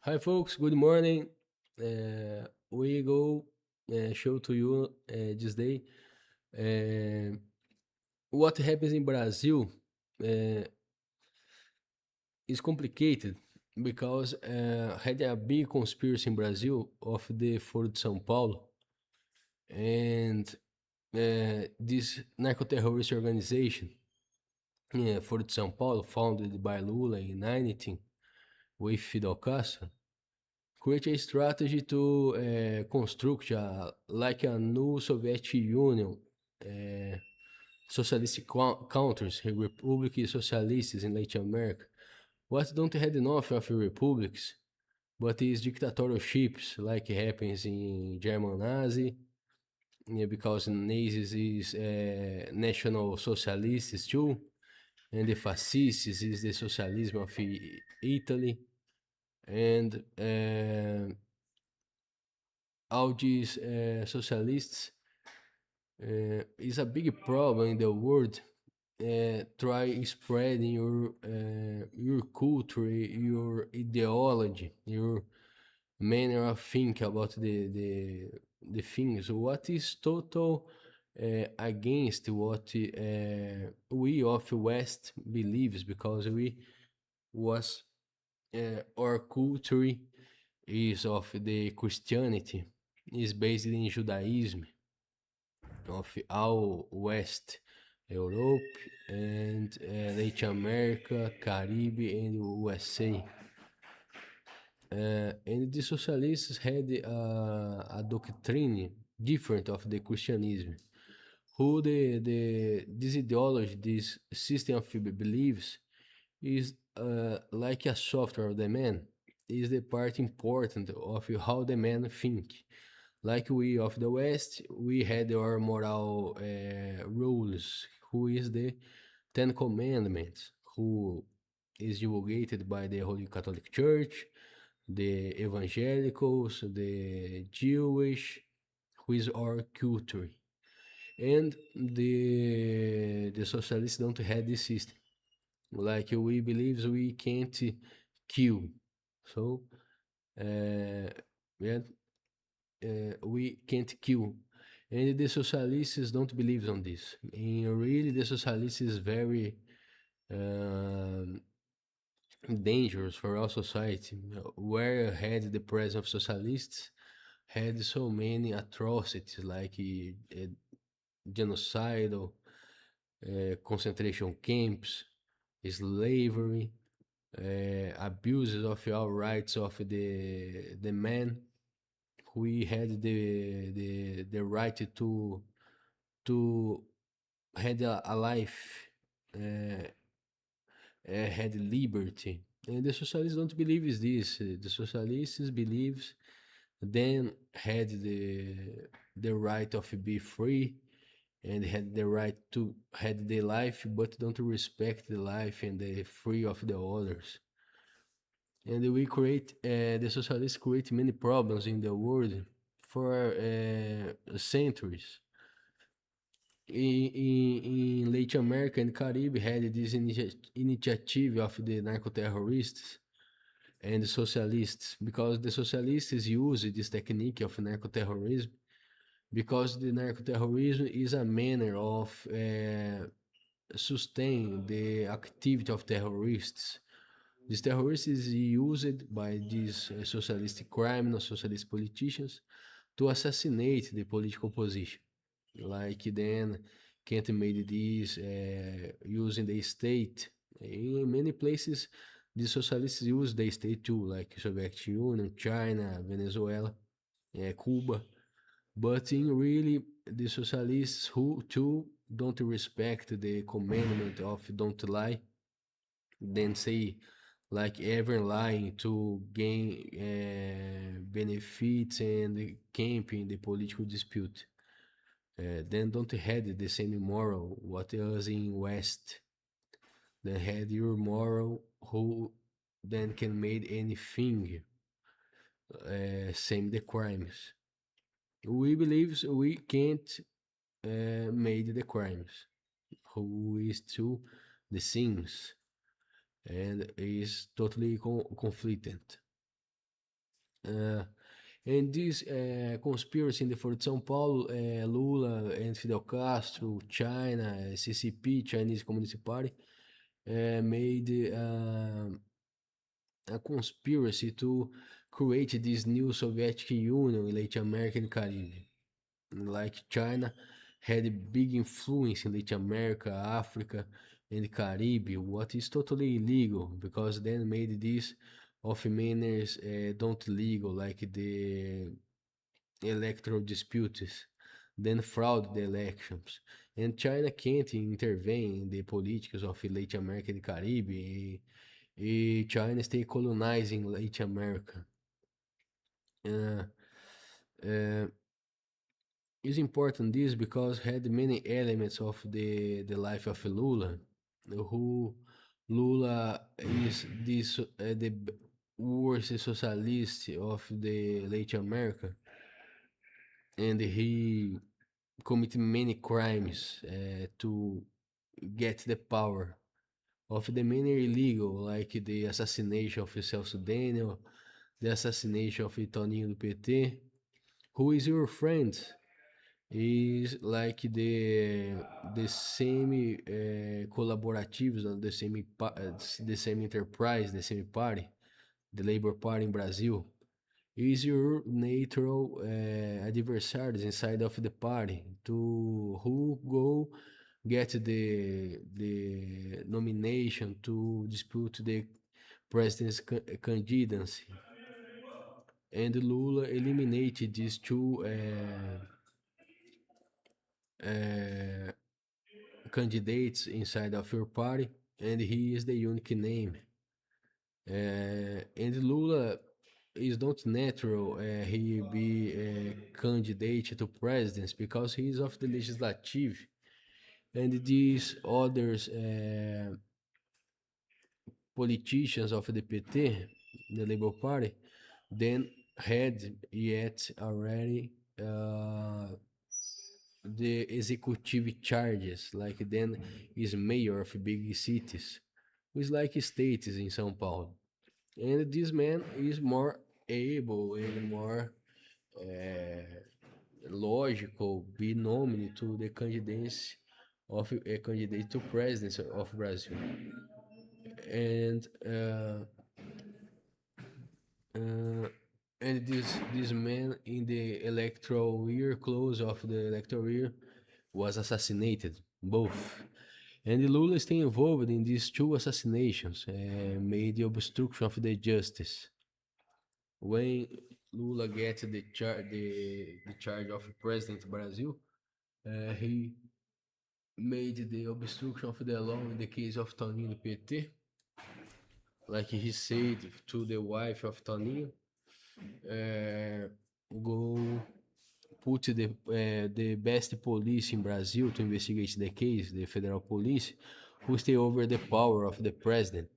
Hi, folks. Good morning. We go show to you this day. Uh, what happens in Brazil uh, is complicated because had a big conspiracy in Brazil of the Foro de São Paulo, and this narco-terrorist organization, Foro de São Paulo, founded by Lula in 19 with Fidel Castro, create a strategy to construct like a new Soviet Union, socialist countries, republic socialists in Latin America. What don't have enough of republics, but is dictatorships like happens in German Nazi, because Nazis is national socialists too, and the fascists is the socialism of Italy, and all these socialists is a big problem in the world. Try spreading your culture, your ideology, your manner of think about the things. What is total against what we of West believes, because we was our culture is of the Christianity, is based in Judaism of all West Europe and Latin America, Caribbean, and USA. And the socialists had a doctrine different of the Christianism. Who this ideology, this system of beliefs is like a software of the man, is the part important of how the man think. Like we of the West, we had our moral rules, who is the Ten Commandments, who is divulgated by the Holy Catholic Church, the evangelicals, the Jewish, who is our culture. And the socialists don't have this system. Like we believe we can't kill. So uh, yeah, we can't kill. And the socialists don't believe on this. And really, the socialists is very um, dangerous for our society. Where had the presence of socialists had so many atrocities like genocidal, concentration camps, slavery, abuses of our rights of the man. We had the right to had a life, had liberty. And the socialists don't believe is this. The socialists believes then had the right of be free, and had the right to had the life, but don't respect the life and the free of the others. And we create the socialists create many problems in the world for centuries. In Latin America and Caribbean had this initiative of the narco-terrorists and the socialists, because the socialists use this technique of narco-terrorism, because the narco-terrorism is a manner of sustain the activity of terrorists. These terrorists is used by these socialist criminals, socialist politicians to assassinate the political opposition. Like then Kent made this using the state. In many places, the socialists use the state too, like Soviet Union, China, Venezuela, Cuba. But in really, the socialists who too don't respect the commandment of don't lie, then say like ever lying to gain benefits and camping the political dispute. Then don't have the same moral what us in West. Then had your moral who then can make anything, same the crimes. We believe we can't made the crimes. Who is to the sins and is totally conflicted. Uh, and this conspiracy in the for São Paulo, Lula and Fidel Castro, China, CCP, Chinese Communist Party, made a conspiracy to create this new Soviet Union in Latin America and Caribbean. Like China had a big influence in Latin America, Africa, and the Caribbean, what is totally illegal because then made this of manners don't legal, like the electoral disputes, then fraud the elections. And China can't intervene in the politics of Latin America and the Caribbean. China stay colonizing Latin America. Uh, uh, it's important this because had many elements of the life of Lula, who Lula is this the worst socialist of the Latin America, and he committed many crimes to get the power of the many illegal, like the assassination of Celso Daniel, the assassination of Toninho do PT, who is your friend, is like the same collaboratives on the same enterprise, the same party, the Labor Party in Brazil, is your natural adversaries inside of the party to who go get the nomination to dispute the president's candidacy. And Lula eliminated these two uh, candidates inside of your party, and he is the unique name. And Lula is not natural. He be a candidate to presidents because he is of the legislative, and these others politicians of the PT, the Labour Party, then had yet already the executive charges, like then is mayor of big cities, who is like states in São Paulo. And this man is more able and more logical be nominee to the candidacy of a candidate to presidency of Brazil. And uh, and this man in the electoral year, close of the electoral year, was assassinated, both. And Lula stay involved in these two assassinations, made the obstruction of the justice. When Lula gets the charge of president Brazil, he made the obstruction of the law in the case of Toninho PT, like he said to the wife of Toninho, go put the best police in Brazil to investigate the case, the federal police, who stay over the power of the president,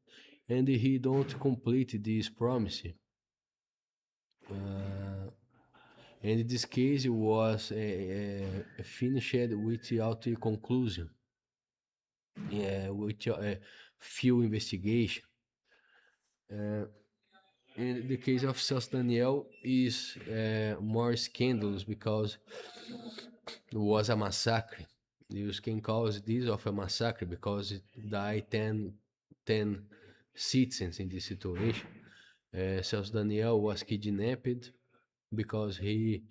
and he don't complete this promise. And this case was finished without a conclusion, with a few investigation. In the case of Celso Daniel is more scandalous because it was a massacre. You can call this of a massacre because it died 10 citizens in this situation. Celso Daniel was kidnapped because he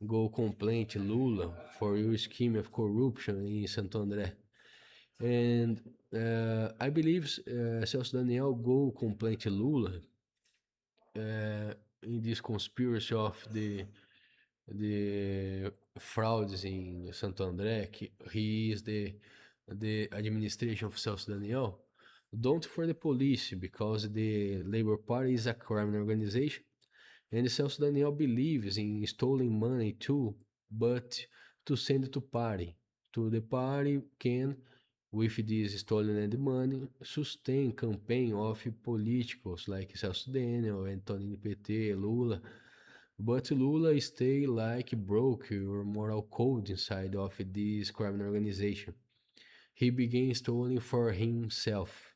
go complain to Lula for your scheme of corruption in Santo André. And I believe Celso Daniel go complain to Lula in this conspiracy of the frauds in Santo André. He is the administration of Celso Daniel. Don't for the police because the Labor Party is a criminal organization. And Celso Daniel believes in stolen money too, but to send it to party. To the party can, with this stolen money, sustain campaign of politicals like Celso Daniel, Antonio PT, Lula. But Lula stay like broke or moral code inside of this criminal organization. He began stealing for himself.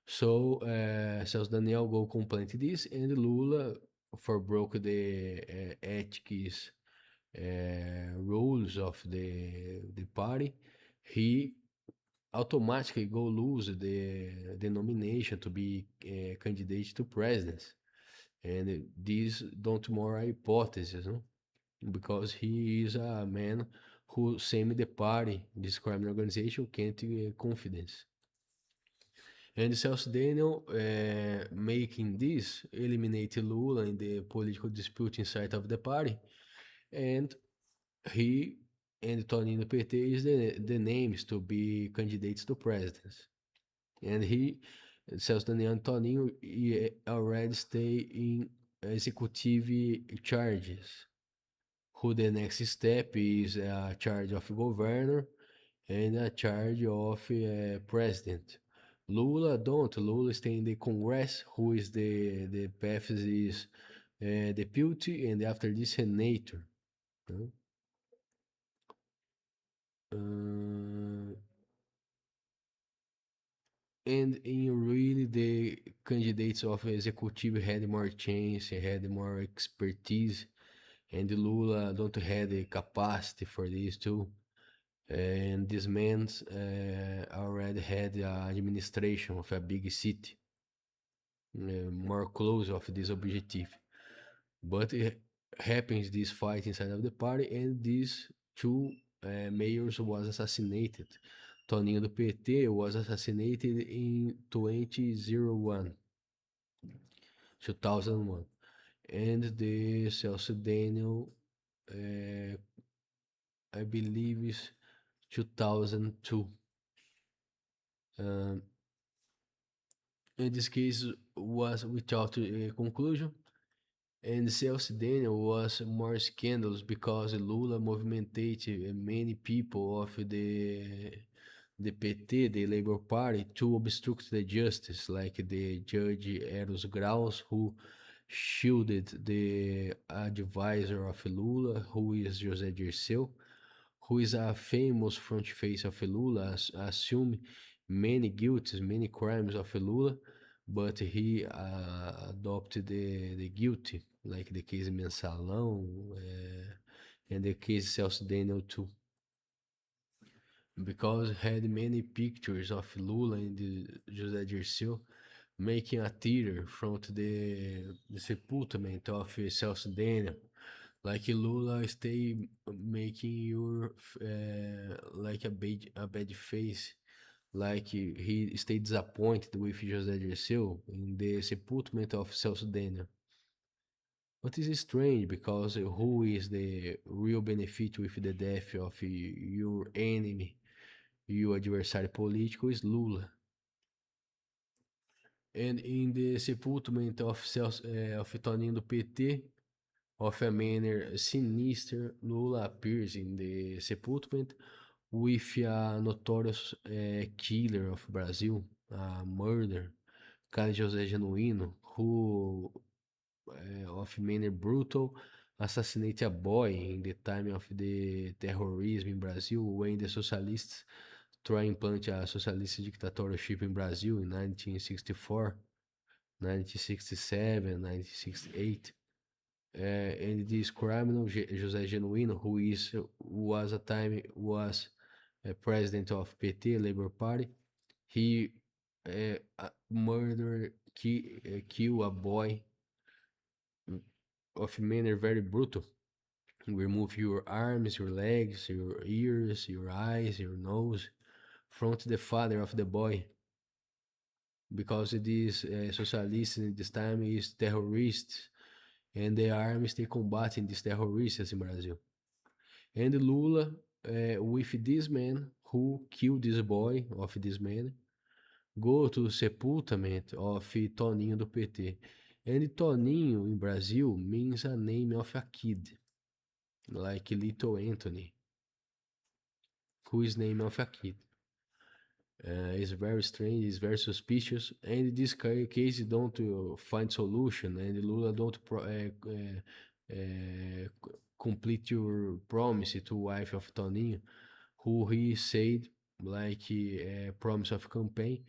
So Celso Daniel go complain to this, and Lula for broke the ethics rules of the party, he automatically go lose the nomination to be a candidate to president. And these don't more hypotheses, no? Because he is a man who same the party, this crime organization can't confidence. And Celso Daniel, making this, eliminate Lula in the political dispute inside of the party, and he and Toninho PT is the names to be candidates to presidents. And Celso Daniel and Toninho, he already stay in executive charges. Who the next step is a charge of governor and a charge of president. Lula stay in the Congress, who is the path is deputy, and after this senator. No? And in really the candidates of executive had more chance, had more expertise, and Lula don't have the capacity for this too. And this man already had the administration of a big city, more close of this objective. But it happens this fight inside of the party, and these two mayors was assassinated. Toninho do PT was assassinated in 2001, and the Celso Daniel, I believe is 2002. Um, in this case was without a conclusion, and Celso Daniel was more scandalous because Lula movimentated many people of the PT, the Labor Party, to obstruct the justice, like the Judge Eros Graus, who shielded the advisor of Lula, who is José Dirceu, who is a famous front face of Lula, assume many guilties, many crimes of Lula, but he adopted the guilty, like the case Mensalão and the case Celso Daniel too. Because had many pictures of Lula and the José Dirceu making a theater from the sepultament of Celso Daniel, like Lula stay making your like a bad face, like he stay disappointed with José Dirceu in the sepultament of Celso Daniel. But it's strange because who is the real benefit with the death of your enemy, your adversary political, is Lula. And in the sepultament of Toninho do PT, of a manner sinister, Lula appears in the sepultament with a notorious killer of Brazil, a murder, Carlos José Genuíno, who of manner brutal assassinate a boy in the time of the terrorism in Brazil when the socialists try implant a socialist dictatorship in Brazil in 1964, 1967, 1968. And this criminal José Genuíno, was a time was president of PT Labor Party, he murdered, kill a boy of manner very brutal. Remove your arms, your legs, your ears, your eyes, your nose from the father of the boy, because this socialists in this time is terrorists, and the armies they combating these terrorists in Brazil. And Lula, with this man who killed this boy of this man, go to sepultament of Toninho do PT. And Toninho in Brazil means a name of a kid, like Little Anthony, who is name of a kid. It's very strange, it's very suspicious, and this case don't find solution, and Lula don't complete your promise to wife of Toninho, who he said, like promise of campaign,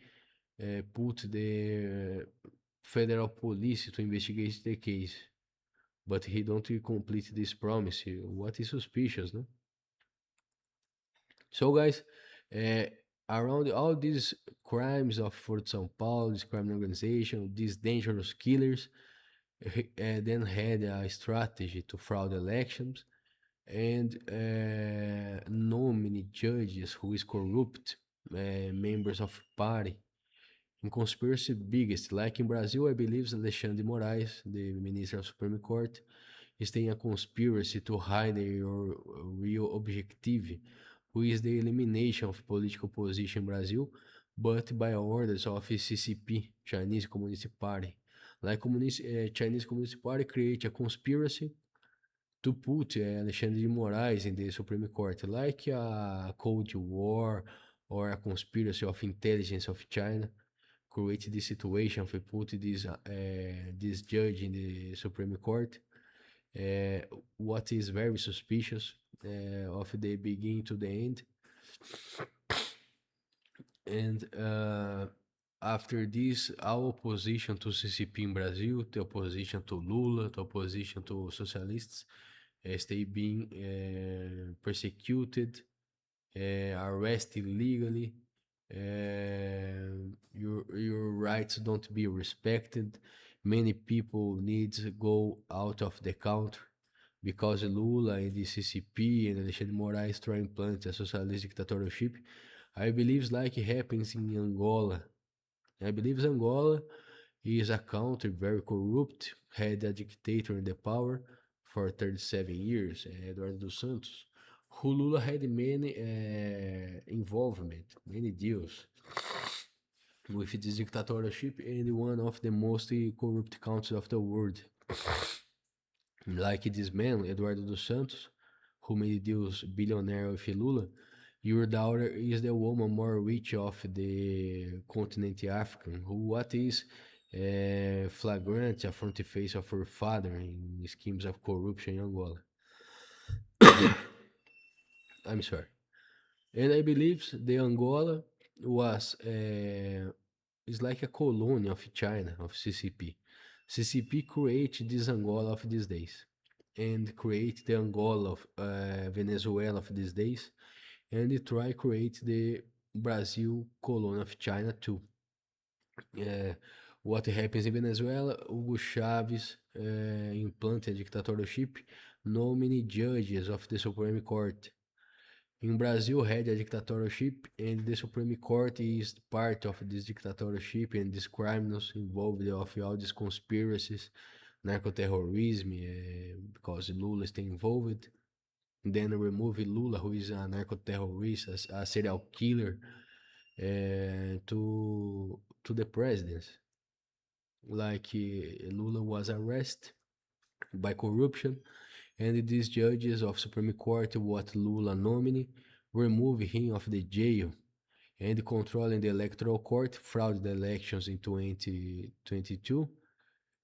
put the federal police to investigate the case. but he don't complete this promise. What is suspicious, no? So, guys, uh, around all these crimes of Fort São Paulo, this crime organization, these dangerous killers, then had a strategy to fraud elections and nominate judges who is corrupt, members of party, in conspiracy biggest. Like in Brazil, I believe Alexandre de Moraes, the Minister of Supreme Court, is in a conspiracy to hide their real objective, who is the elimination of political opposition in Brazil, but by orders of CCP, Chinese Communist Party. Like Chinese Communist Party create a conspiracy to put Alexandre de Moraes in the Supreme Court, like a Cold War or a conspiracy of intelligence of China, create this situation for put this judge in the Supreme Court. What is very suspicious of the beginning to the end. And after this, our opposition to CCP in Brazil, the opposition to Lula, the opposition to socialists, they being persecuted, arrested illegally. Your rights don't be respected. Many people need to go out of the country because Lula and the CCP and Alexandre de Moraes try to implant a socialist dictatorship. I believe it's like it happens in Angola. I believe Angola is a country very corrupt, had a dictator in the power for 37 years, Eduardo dos Santos, who Lula had many involvement, many deals with this dictatorship and one of the most corrupt countries of the world. Like this man, Eduardo dos Santos, who made deals billionaire with Lula, your daughter is the woman more rich of the continent African, who what is flagrant a front face of her father in schemes of corruption in Angola. I'm sorry. And I believe the Angola was is like a colony of China, of CCP. CCP create this Angola of these days and create the Angola of Venezuela of these days and they try create the Brazil colony of China too. What happens in Venezuela, Hugo Chavez implanted a dictatorship, nominate judges of the Supreme Court. In Brazil, had a dictatorship, and the Supreme Court is part of this dictatorship and these criminals involved of all these conspiracies, narco-terrorism, because Lula is involved. Then remove Lula, who is a narco-terrorist, a serial killer, to the presidency. Like Lula was arrested by corruption, and these judges of Supreme Court, what Lula nominee, remove him of the jail and controlling the electoral court, fraud the elections in 2022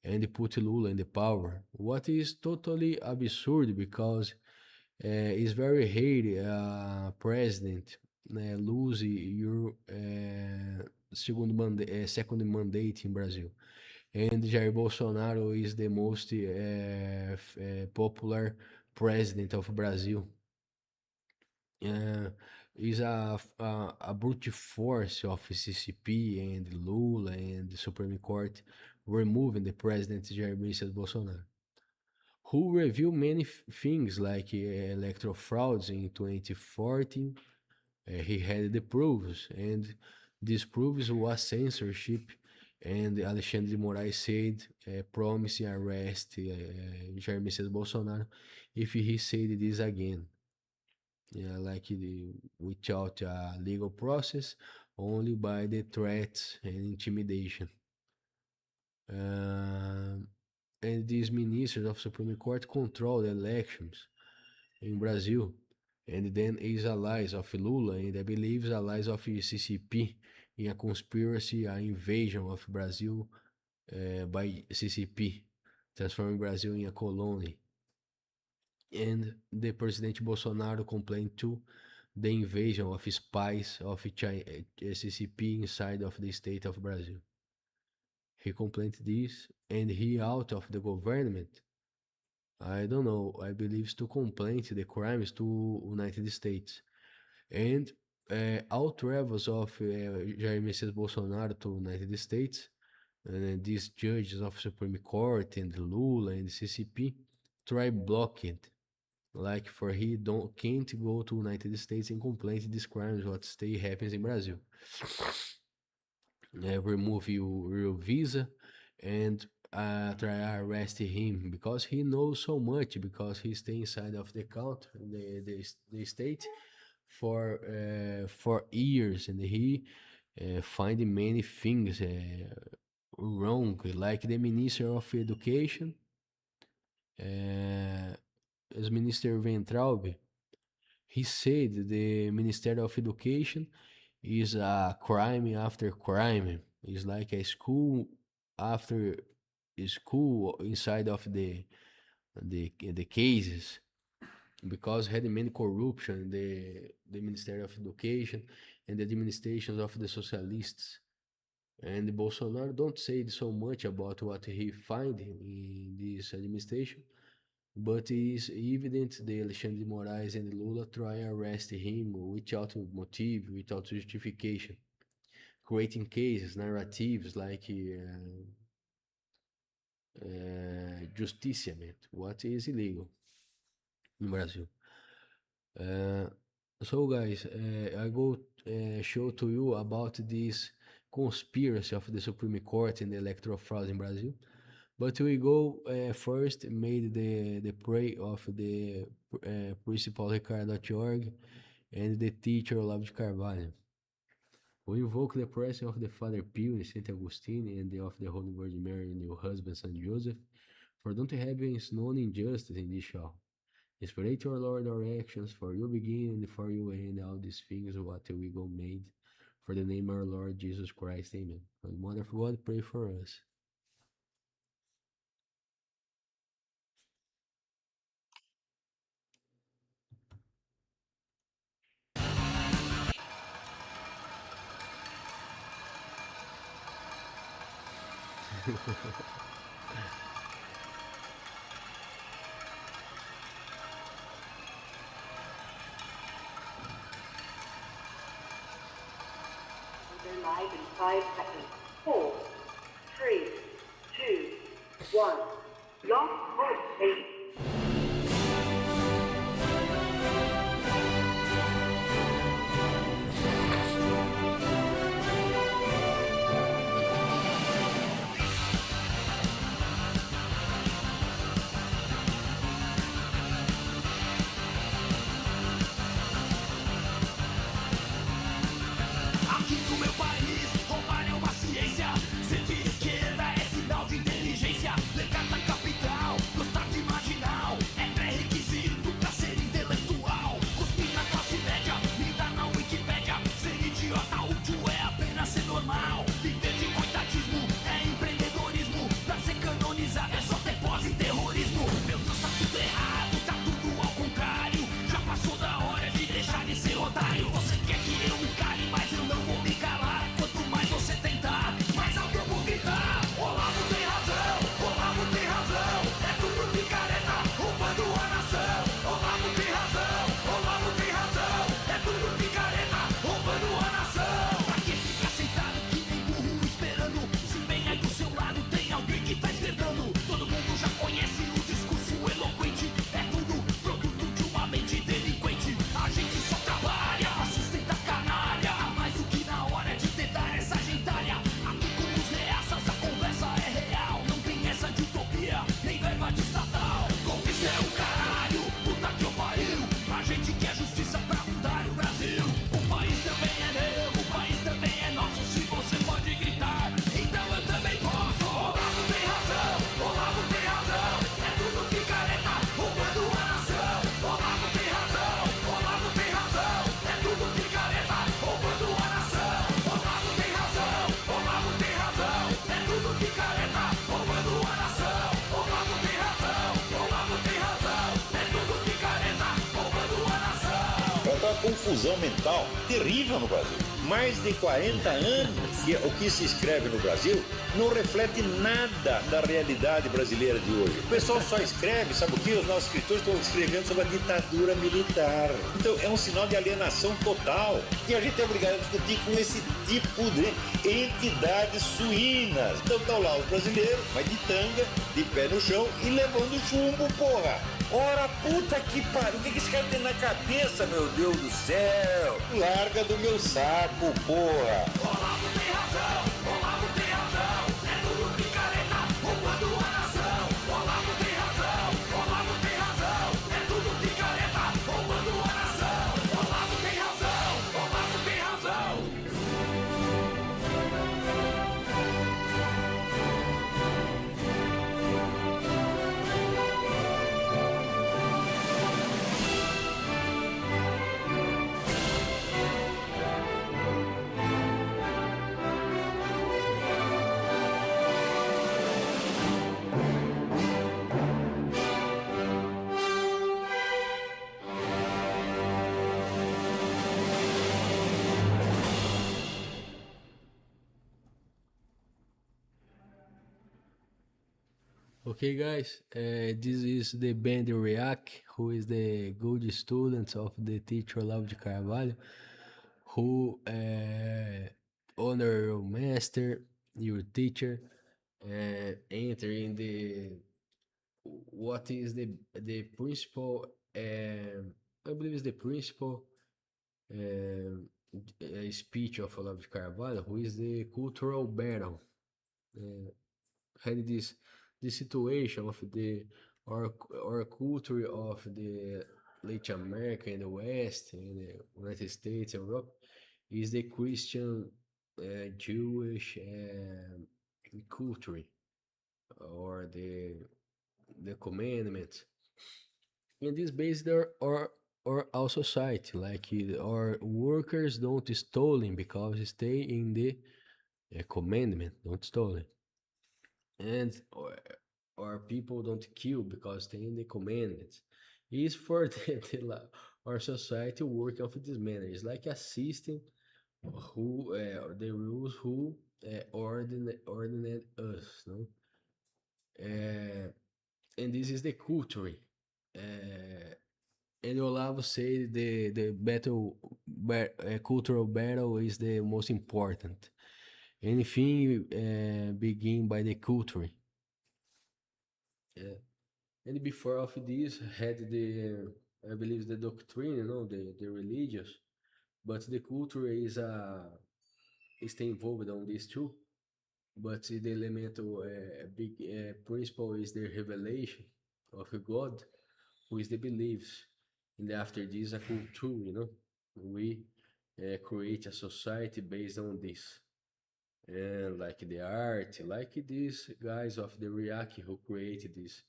and put Lula in the power. What is totally absurd because it's very rare president lose your second mandate in Brazil. And Jair Bolsonaro is the most popular president of Brazil. Is a brute force of CCP and Lula and the Supreme Court removing the president Jair Messias Bolsonaro, who revealed many things like electoral frauds in 2014. He had the proofs, and these proofs was censorship. And Alexandre de Moraes said, promising arrest Jair Messias Bolsonaro if he said this again. Yeah, like without a legal process, only by the threats and intimidation. And these ministers of Supreme Court control the elections in Brazil, and then is allies of Lula, and I believe allies of CCP in a conspiracy, an invasion of Brazil by CCP, transforming Brazil in a colony. And the President Bolsonaro complained to the invasion of spies of CCP inside of the state of Brazil. He complained this, and he out of the government I don't know, I believe to complain the crimes to United States. And all travels of Jair Messias Bolsonaro to United States, and these judges of Supreme Court and Lula and CCP try block it, like for he don't can't go to United States and complain these crimes what stay happens in Brazil. Remove your visa and try arrest him because he knows so much because he stay inside of the country, the state for years, and he find many things wrong, like the Minister of Education, as Minister Ventralbe. He said the Ministry of Education is a crime after crime. It's like a school after a school inside of the cases because had many corruption the Ministry of Education and the administrations of the socialists. And Bolsonaro don't say so much about what he find in this administration, but it is evident that Alexandre de Moraes and Lula try to arrest him without motive, without justification, creating cases, narratives like justiciament, what is illegal in Brazil. So guys, I go show to you about this conspiracy of the Supreme Court and the electoral fraud in Brazil. But we go first made the prayer of the principal Ricardo.org and the teacher Olavo de Carvalho. We invoke the presence of the Father Pio and Saint Augustine and of the Holy Virgin Mary and your husband Saint Joseph, for don't have known injustice in this hour. Inspire your Lord our actions, for you begin and for you end all these things what we go made. For the name of our Lord Jesus Christ, amen. And Mother of God, pray for us. Live in 5 seconds. 4, 3, 2, 1. Lock on stage. Aqui no meu país, roubar é uma ciência. Ser de esquerda é sinal de inteligência. Ler carta capital, gostar de marginal é pré-requisito pra ser intelectual. Cuspir na classe média, lidar na Wikipédia. Ser idiota útil é apenas ser normal. Viver de coitadismo é empreendedorismo. Pra ser canonizado é só ter pós e terrorismo. Meu Deus, tá tudo errado, tá tudo ao contrário. Já passou da hora de deixar de ser otário. Você quer que eu me cale, mas eu não vou me calar. Quanto mais você tentar, mais alto eu vou gritar. Olavo tem razão, Olavo tem razão. É tudo picareta, roubando a nação. Olavo tem razão, Olavo tem razão. É tudo picareta, roubando a nação. Pra que ficar sentado que nem burro esperando? Se bem aí do seu lado tem alguém que tá esquerdando. Todo mundo já conhece o discurso eloquente. É tudo produto de uma mente delinquente. A gente só trabalha pra sustentar canalha. Mais do que na hora de tentar essa gentalha. Aqui com os reaças a conversa é real. Não tem essa de utopia, nem verba de estatal. Golpista é o caralho, puta que eu pariu. A gente quer justiça pra mudar o Brasil. O país também é meu, o país também é nosso. Se você pode gritar, então eu também posso. Olavo tem razão, Olavo tem razão. É tudo picareta, roubando a nação. Olavo tem razão, Olavo tem razão. É tudo picareta, roubando a nação. Olavo tem razão, Olavo tem razão. É tudo picareta, roubando a nação. Olavo tem razão, Olavo tem razão. É tudo picareta, roubando a nação. É uma confusão mental terrível no Brasil. mais de 40 anos. E o que se escreve no Brasil não reflete nada da realidade brasileira de hoje. O pessoal só escreve, sabe o que? Os nossos escritores estão escrevendo sobre a ditadura militar. Então é um sinal de alienação total. E a gente é obrigado a discutir com esse tipo de entidades suínas. Então estão lá os brasileiros, mas de tanga, de pé no chão e levando chumbo, porra. Ora, puta que pariu, o que esse cara tem na cabeça, meu Deus do céu? Larga do meu saco, porra. Olavo tem razão, Olavo tem razão. É tudo picareta, roubando a nação. Olavo tem razão, Olavo tem razão. É tudo picareta, roubando a nação. Olavo tem razão, Olavo tem razão. Okay, guys, this is the band React, who is the good student of the teacher Olavo de Carvalho, who honor your master, your teacher, enter in the what is the principal, I believe is the principal speech of Olavo de Carvalho, who is the cultural battle. Had this situation of the our culture of the Latin America and the West and the United States, Europe, is the Christian, Jewish culture, or the commandments. And this based our society, like our workers don't stealing because stay in the commandment, don't stealing, and or people don't kill because they in the commandments. Is for our society working of this manner. It's like a system who the rules who ordinate us, no? And this is the culture. And Olavo said the cultural battle is the most important. Anything begin by the culture. And before of this had the, I believe, the doctrine, the religious, but the culture is stay involved on this too. But the elemental big principle is the revelation of God, who is the beliefs. And after this, a culture, we create a society based on this. And like the art, like these guys of the React who created this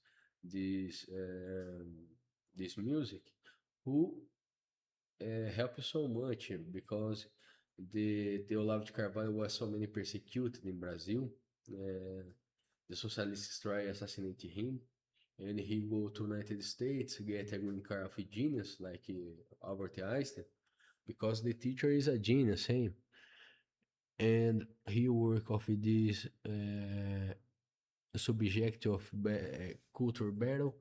this music, who help so much because the Olavo de Carvalho was so many persecuted in Brazil. The socialists try assassinate him, and he go to United States, get a green card of a genius like Albert Einstein, because the teacher is a genius, same. And he work of this subject of culture battle,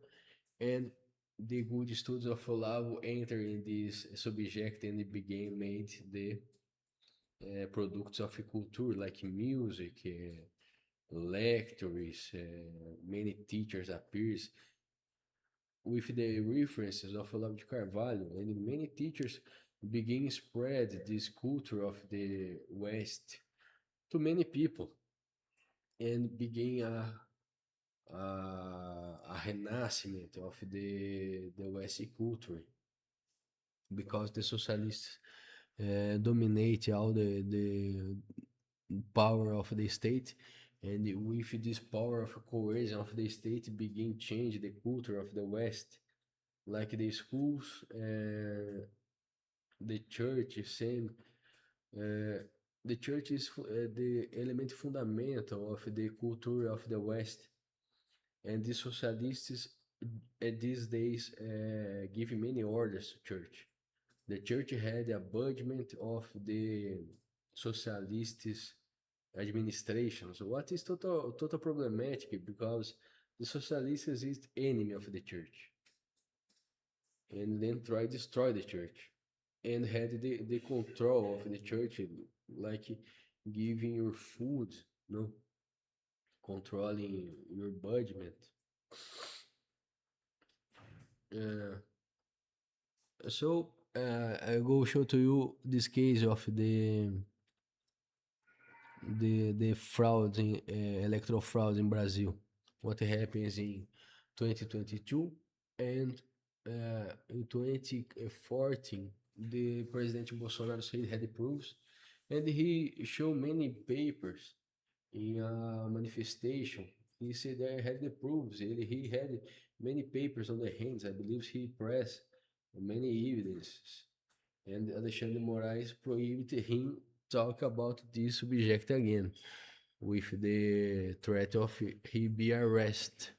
and the good studies of Olavo enter in this subject and began made the products of culture like music, lectures, many teachers appears with the references of Olavo de Carvalho, and many teachers begin spread this culture of the West to many people, and begin a renasciment of the West culture, because the socialists dominate all the power of the state, and with this power of coercion of the state begin change the culture of the West, like the schools, the church, same. The church is the element fundamental of the culture of the West, and the socialists these days give many orders to church. The church had a budget of the socialist administrations. What is total problematic because the socialists is enemy of the church and then try to destroy the church and had the control of the church, like giving your food, no, controlling your budget. Uh, so I go show to you this case of the fraud in electoral fraud in Brazil. What happens in 2022 and in 2014, the President Bolsonaro said he had proofs, and he showed many papers in a manifestation. He said that he had the proofs. He had many papers on the hands. I believe he pressed many evidences. And Alexandre Moraes prohibited him talk about this subject again, with the threat of he be arrested.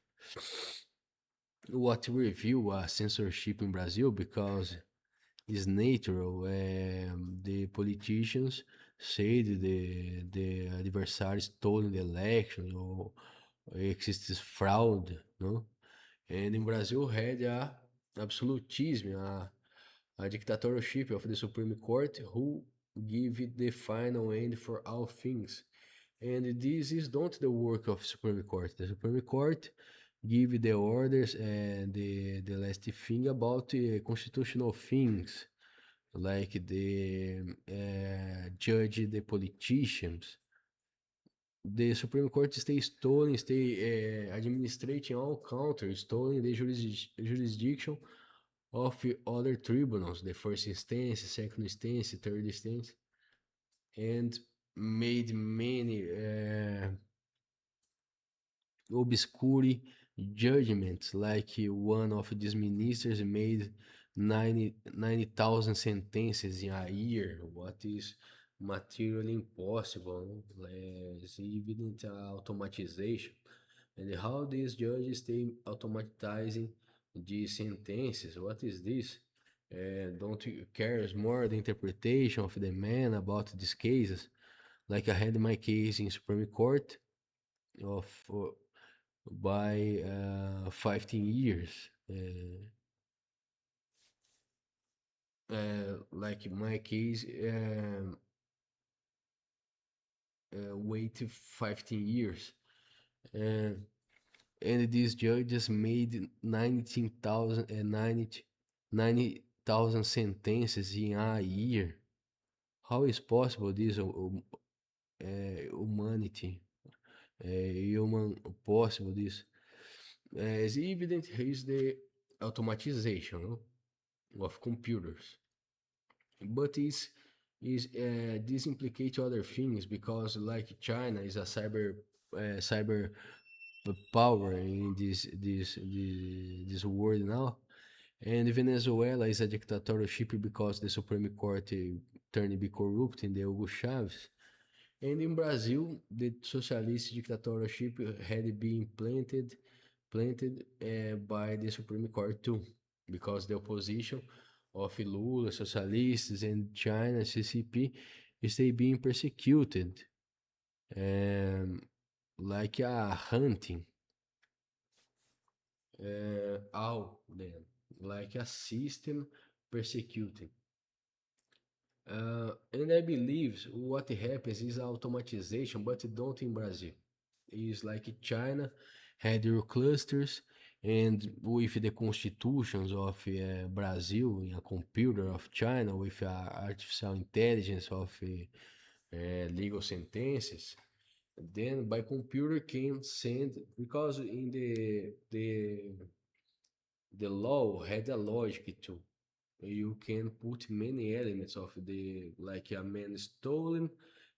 What review censorship in Brazil because it's natural. The politicians said the adversary stole the election or exists fraud, no? And in Brazil had a absolutism, a dictatorship of the Supreme Court who give it the final end for all things. And this is not the work of Supreme Court. The Supreme Court give the orders and the last thing about constitutional things, like the judge the politicians. The Supreme Court stay stolen, stay administrating all countries, stolen the jurisdiction of other tribunals, the first instance, second instance, third instance, and made many obscure judgments, like one of these ministers made 90,000 sentences in a year, what is materially impossible, as evident automatization. And how these judges stay automatizing these sentences? What is this? Don't you cares more the interpretation of the man about these cases? Like I had my case in Supreme Court of by 15 years. Like my case, wait 15 years. And these judges made 19,000 and 90,000 sentences in a year. How is possible this humanity? Human possible this? As evident is the automatization, no, of computers, but is this implicate other things because like China is a cyber power in this world now, and Venezuela is a dictatorship because the Supreme Court turned to be corrupt in the Hugo Chavez. And in Brazil, the socialist dictatorship had been planted by the Supreme Court too, because the opposition of Lula, socialists, and China, CCP, is they being persecuted, like a hunting, all them, like a system persecuting. And I believe what happens is automatization, but don't in Brazil. It's like China had their clusters, and with the constitutions of Brazil in a computer of China, with artificial intelligence of legal sentences, then by computer can send, because in the law had a logic too. You can put many elements of the, like a man stolen,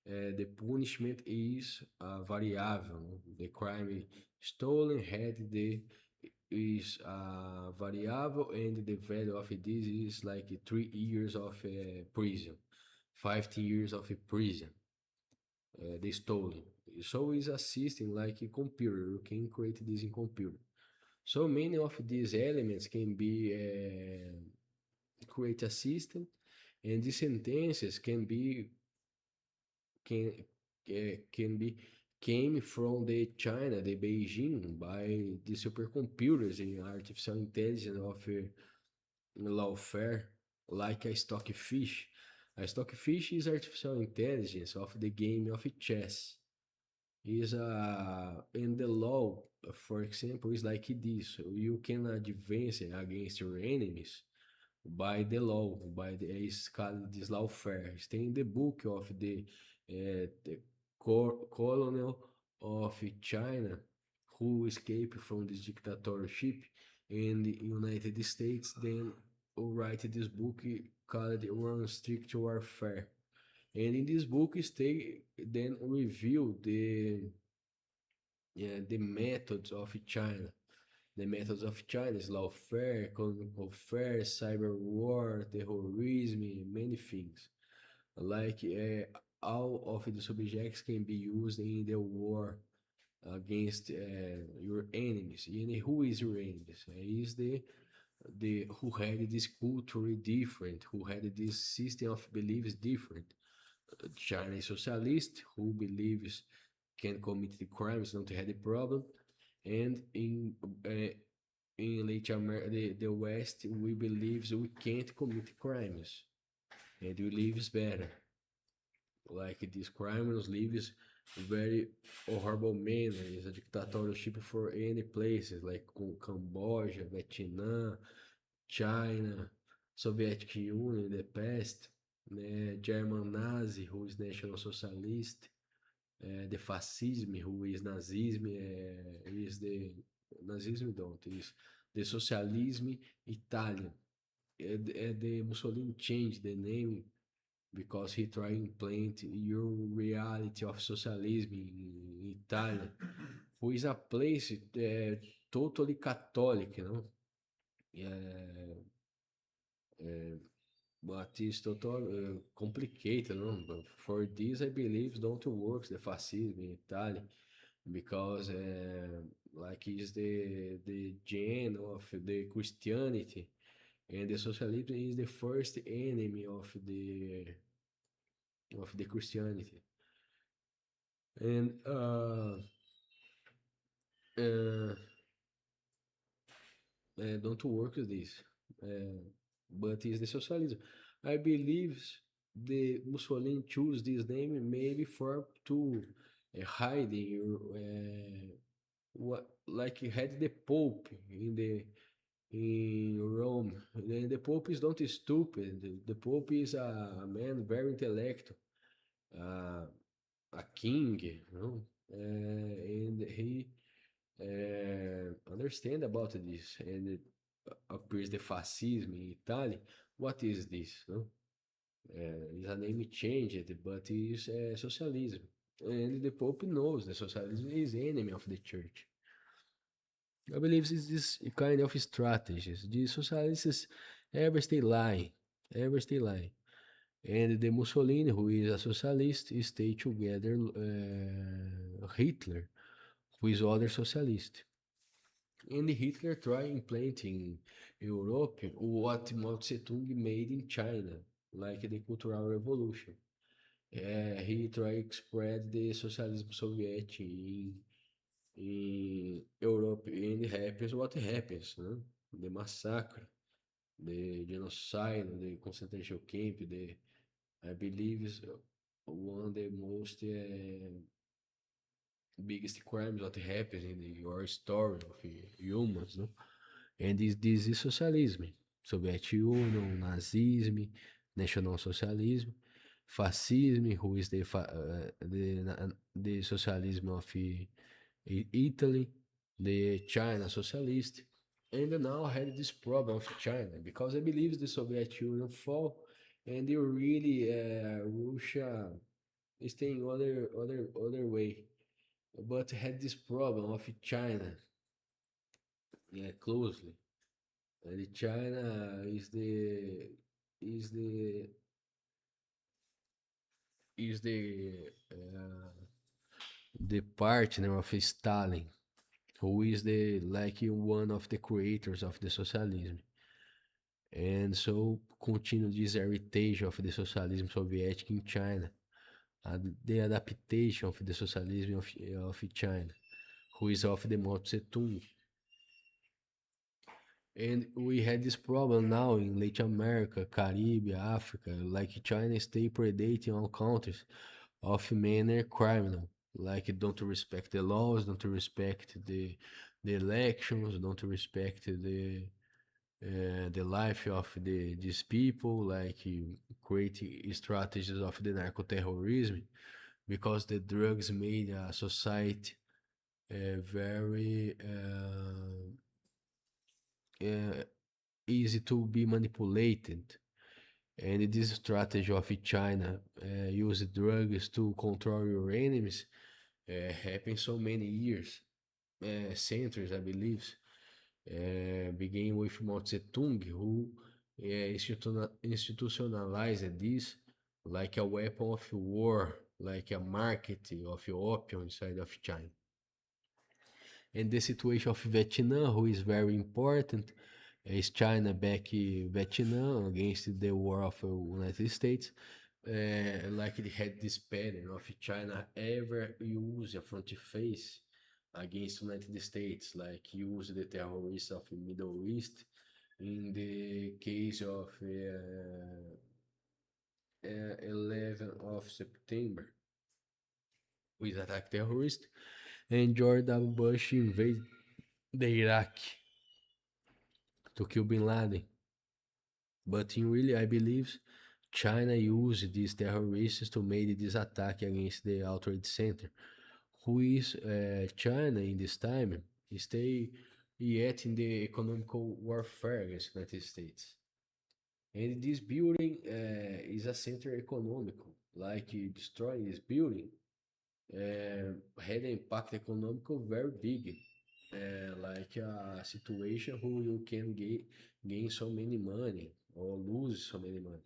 the punishment is a variable. The crime stolen had the is a variable, and the value of this is like 3 years of prison, 15 years of prison. The stolen. So it's a system like a computer. You can create this in computer. So many of these elements can be create a system, and these sentences can be can be came from the China, the Beijing, by the supercomputers in artificial intelligence of lawfare, like a stockfish. A stockfish is artificial intelligence of the game of chess. Is in the law, for example, is like this. You can advance against your enemies by the law, by the is called this lawfare. Stay in the book of the colonel of China who escaped from this dictatorship in the United States, then write this book called One Strict Warfare. And in this book, they then review the methods of China. The methods of China is lawfare, economical fair, cyber war, terrorism, many things. Like all of the subjects can be used in the war against your enemies. And who is your enemies? Is the who had this culture different, who had this system of beliefs different. China is socialist, who believes can commit the crimes, not had a problem. And in Latin America, the West, we believe we can't commit crimes, and we lives better. Like these criminals lives very horrible manner. It's a dictatorship for any places like Cambodia, Vietnam, China, Soviet Union in the past, German Nazi, who is National Socialist, the fascism, who is Nazism, is the Nazism, don't, is the Socialism Italian. The Mussolini changed the name because he tried to implant your reality of socialism in Italy, who is a place totally Catholic, you know. But it's totally complicated, no? But for this, I believe don't work the fascism in Italy because like is the gene of the Christianity, and the socialism is the first enemy of the Christianity. And uh, don't work with this. But is the socialism. I believe the Mussolini choose this name maybe for to hide what like he had the Pope in Rome. The Pope is not stupid. The Pope is a man very intellectual, uh, a king, you know, and he understand about this. And it appears the fascism in Italy. What is this? No? Is a name changed, but is socialism. And the Pope knows that socialism is enemy of the church. I believe it's this kind of strategies. The socialists ever stay lying, ever stay lying. And the Mussolini, who is a socialist, stay together Hitler, who is other socialist. And Hitler tried implanting in Europe what Mao Zedong made in China, like the Cultural Revolution. He tried to spread the socialism Soviet in Europe, and it happens what happens, no? The massacre, the genocide, the concentration camp, I believe is one of the most biggest crimes that happens in your story of humans, no? And this is socialism. Soviet Union, Nazism, National Socialism, Fascism, who is the socialism of Italy, the China Socialist. And now I had this problem of China because I believe the Soviet Union fall and they really Russia is staying other way. But had this problem of China, closely. And China is the is the partner of Stalin, who is the like one of the creators of the socialism. And so continue this heritage of the socialism Soviet in China, the adaptation of the socialism of China, who is of the Mao Zedong. And we had this problem now in Latin America, Caribbean, Africa, like China stay predating all countries of manner criminal, like don't respect the laws, don't respect the elections, don't respect the life of these people, like creating strategies of the narco-terrorism, because the drugs made a society very easy to be manipulated. And this strategy of China use drugs to control your enemies happened so many years, centuries, I believe. Began with Mao Zedong, who institutionalized this like a weapon of war, like a market of opium inside of China. And the situation of Vietnam, who is very important, is China back Vietnam against the war of the United States. Like it had this pattern of China ever use a front face against United States, like use the terrorists of the Middle East in the case of 11 of September with attack terrorist, and George W. Bush invaded the Iraq to kill Bin Laden. But in really, I believe China used these terrorists to make this attack against the World Trade Center. Who is China in this time? Stay yet in the economical warfare against the United States. And this building is a center economical. Like destroying this building had an impact economical very big. Like a situation who you can gain so many money or lose so many money.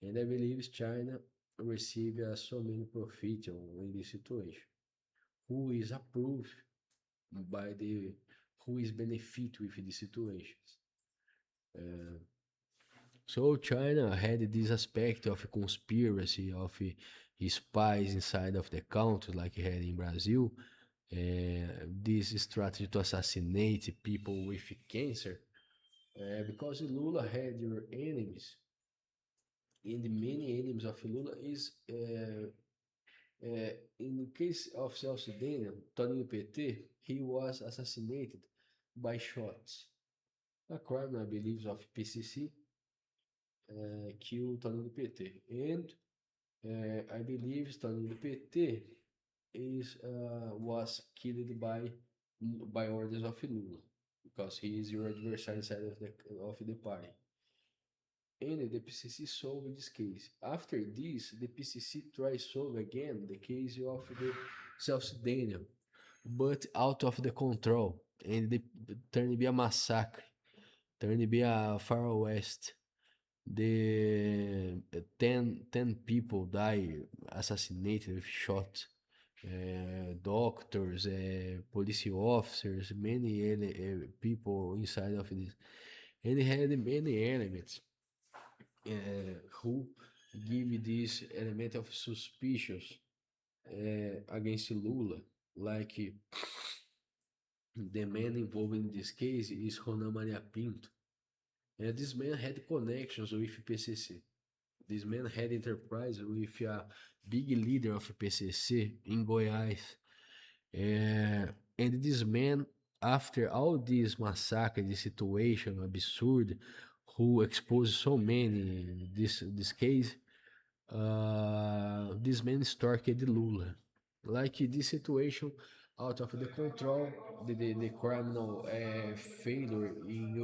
And I believe China receive so many profit in this situation. Who is approved by who is benefit with the situations. So China had this aspect of conspiracy of spies inside of the country, like it had in Brazil. This strategy to assassinate people with cancer, because Lula had your enemies, and the many enemies of Lula is in the case of Celso Daniel, Toninho PT, he was assassinated by shots. A crime, I believe, of PCC killed Toninho PT, and I believe Toninho PT was killed by orders of Lula, because he is your adversary inside of the party. And the PCC solved this case. After this, the PCC tries solve again the case of the Celso Daniel, but out of the control, and they turn to be a massacre, turn to be a Far West. The 10 people die assassinated with shots. Doctors, police officers, many people inside of this, and it had many elements who give this element of suspicious against Lula. Like the man involved in this case is Ronan Maria Pinto. And this man had connections with PCC. This man had enterprise with a big leader of PCC in Goiás. And this man, after all this massacre, this situation absurd, who exposed so many this case, this man started Lula. Like this situation out of the control, the criminal failure in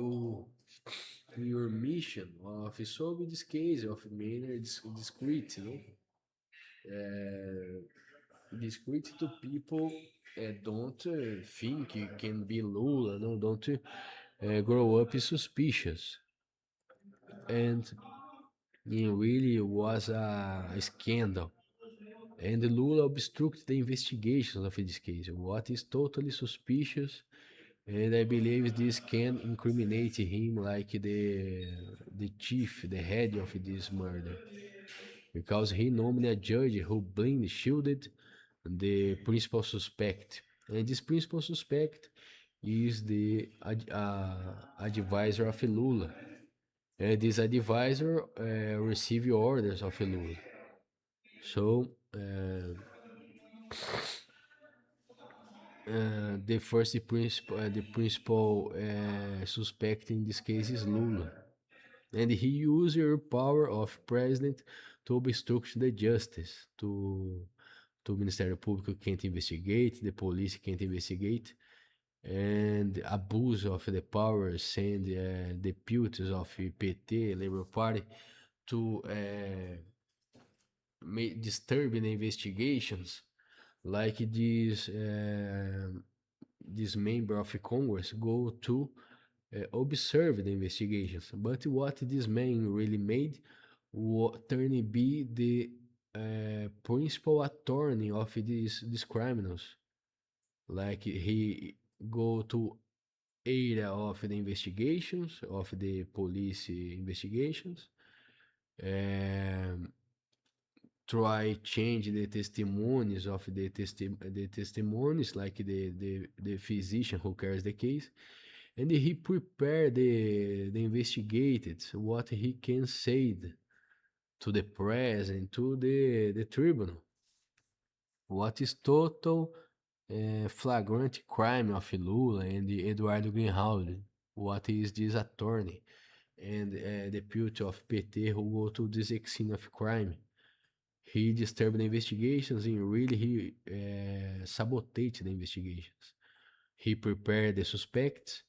your mission of solving this case of manner discreet, discreet to people don't think it can be Lula, no, don't grow up suspicious. And it really was a scandal. And Lula obstructed the investigations of this case, what is totally suspicious. And I believe this can incriminate him like the chief, the head of this murder. because he nominated a judge who blindly shielded the principal suspect. And this principal suspect is the advisor of Lula. And this advisor received orders of Lula. So the principal suspect in this case is Lula, and he used the power of president to obstruct the justice. To Ministério Público can't investigate, the police can't investigate, and abuse of the power send deputies of PT, Labour Party, to disturb the investigations, like this member of Congress go to observe the investigations. But what this man really made turn be the principal attorney of these criminals. Like he go to area of the investigations, of the police investigations, try change the testimonies of the testimonies, like the physician who carries the case, and he prepare the investigated what he can say to the press and to the tribunal. What is total flagrant crime of Lula and Eduardo Greenhalgh? What is this attorney and deputy of PT who go to this scene of crime? He disturbed the investigations and really he sabotated the investigations. He prepared the suspects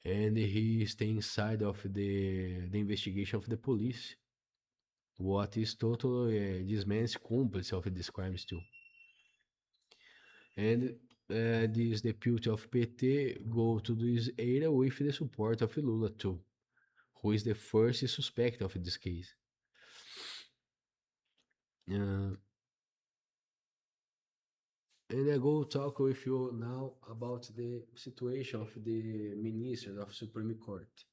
and he stay inside of the investigation of the police. What is total this man's accomplice of these crimes too. And this deputy of PT go to this area with the support of Lula too, who is the first suspect of this case. And I go talk with you now about the situation of the ministers of Supreme Court.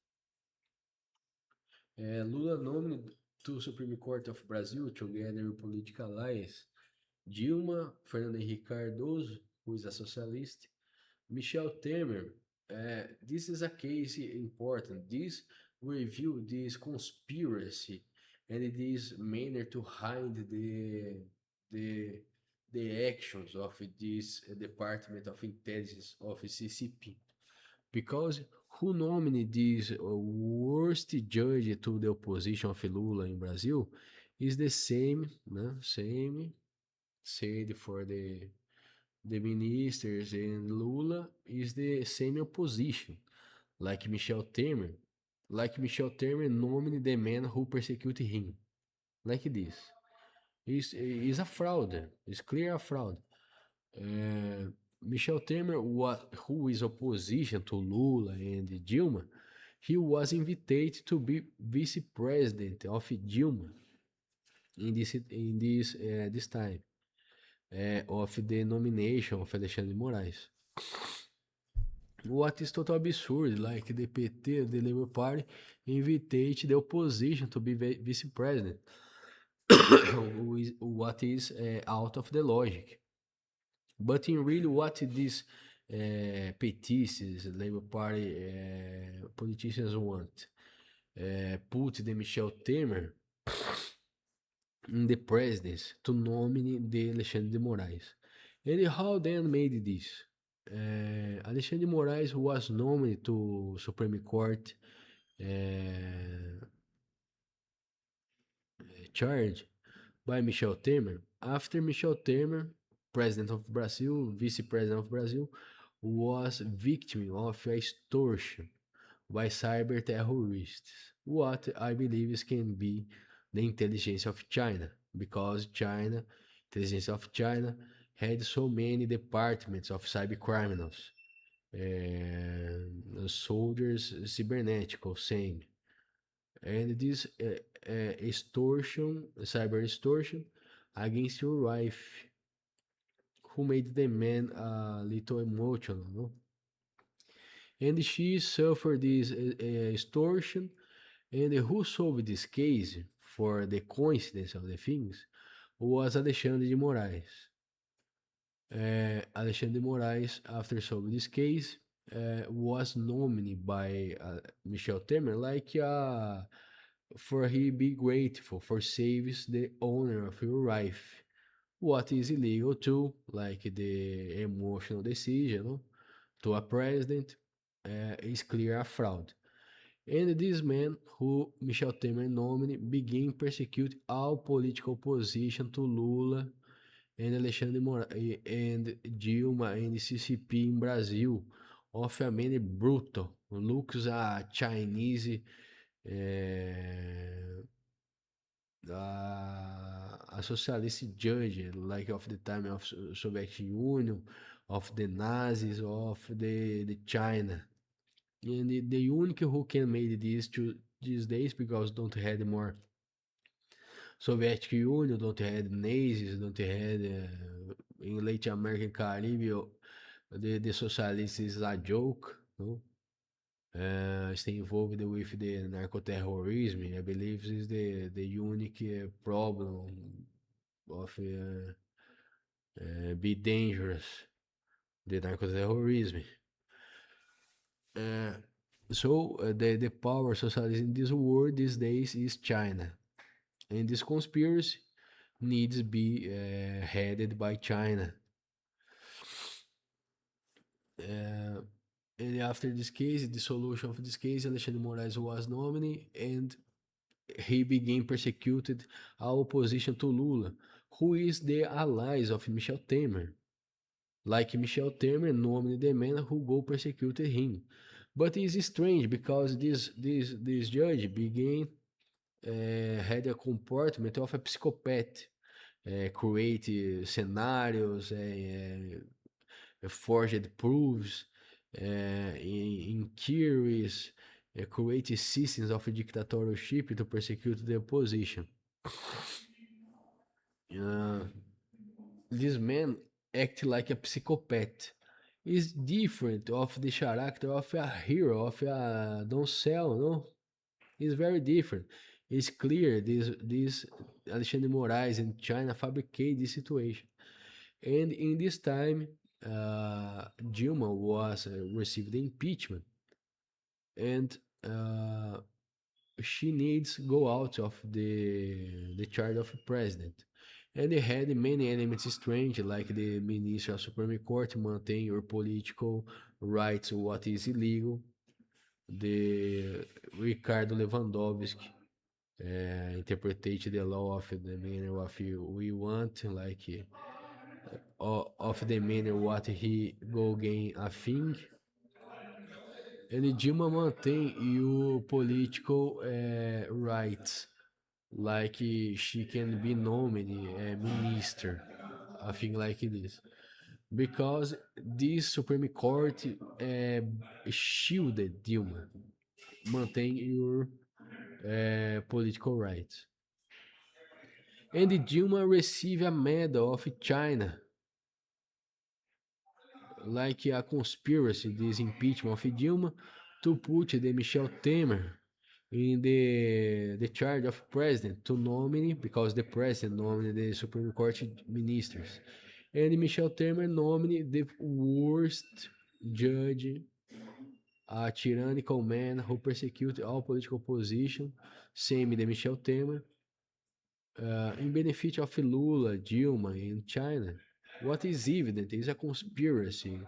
Lula nominated to Supreme Court of Brazil, together with political allies, Dilma, Fernando Henrique Cardoso, who is a socialist, Michel Temer. This is a case important. This review this conspiracy and this manner to hide the actions of this Department of Intelligence of CCP. Because who nominated this worst judge to the opposition of Lula in Brazil is the same, same said for the ministers, and Lula is the same opposition, like Michel Temer. Like Michel Temer nominated the man who persecuted him. Like this. Is a fraud. It's clear a fraud. Michel Temer, who is opposition to Lula and Dilma, he was invited to be vice president of Dilma in this time of the nomination of Alexandre de Moraes. What is total absurd, like the PT, the Labour Party, invited the opposition to be vice president. What is out of the logic. But in really what these petitions, Labour Party politicians want, put the Michel Temer in the presidency to nominate the Alexandre de Moraes. And how then made this? Alexandre de Moraes was nominated to Supreme Court charge by Michel Temer after Michel Temer, president of Brazil, vice president of Brazil, was victim of extortion by cyber terrorists. What I believe is can be the intelligence of China, because intelligence of China had so many departments of cyber criminals, soldiers, cybernetical, same. And this cyber extortion against your wife, who made the man a little emotional, no? And she suffered this extortion, and who solved this case for the coincidence of the things, was Alexandre de Moraes. Alexandre de Moraes, after solving this case, was nominated by Michel Temer for he be grateful for saves the honor of your wife. What is illegal too, like the emotional decision to a president, is clear a fraud. And this man, who Michel Temer nominated, began persecute all political opposition to Lula and Alexandre Moraes and Dilma and CCP in Brazil of a many brutal, looks a Chinese a socialist judge, like of the time of Soviet Union, of the Nazis, of the China. And the unique who can make this to these days, because don't had more Soviet Union, don't had Nazis, don't had in Latin American Caribbean, the socialists is a joke, no? Stay involved with the narcoterrorism. I believe is the unique problem of be dangerous, the narcoterrorism. The power socialism in this world these days is China, and this conspiracy needs be headed by China. And after this case, the solution of this case, Alexandre Moraes was nominated, and he began persecuted our opposition to Lula, who is the allies of Michel Temer. Like Michel Temer nominated the man who go persecuted him. But it's strange because this judge began had a comportment of a psychopath, create scenarios, forged proofs, inquiries, create systems of dictatorship to persecute the opposition. This man act like a psychopath. Is different of the character of a hero, of a doncel, no? It's very different. It's clear this Alexandre Moraes and China fabricate this situation. And in this time, Dilma was received impeachment, and she needs go out of the charge of president. And they had many elements strange, like the minister of Supreme Court maintain your political rights, what is illegal. The Ricardo Lewandowski interpreted the law of the manner of we want, like of the manner what he go gain a thing. And Dilma maintain your political rights, like she can be nominated minister, a thing like this, because this Supreme Court shielded Dilma, maintain your political rights. And Dilma received a medal of China, like a conspiracy, this impeachment of Dilma, to put the Michel Temer in the charge of president to nominate, because the president nominated the Supreme Court ministers, and Michel Temer nominated the worst judge, a tyrannical man who persecuted all political opposition, same the Michel Temer, in benefit of Lula, Dilma, and China. What is evident is a conspiracy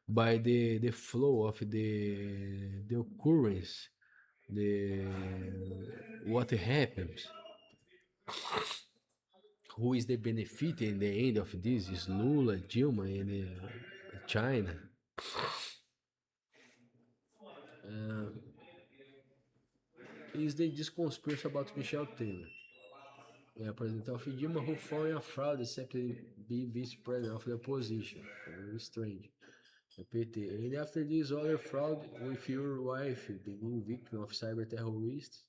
by the flow of the occurrence, what happens. Who is the benefit in the end of this is Lula, Dilma, and China. Is this conspiracy about Michel Temer, president of Dilma, who found a fraud except be vice president of the opposition. Very strange. PT. And after this other fraud with your wife being victim of cyber terrorists,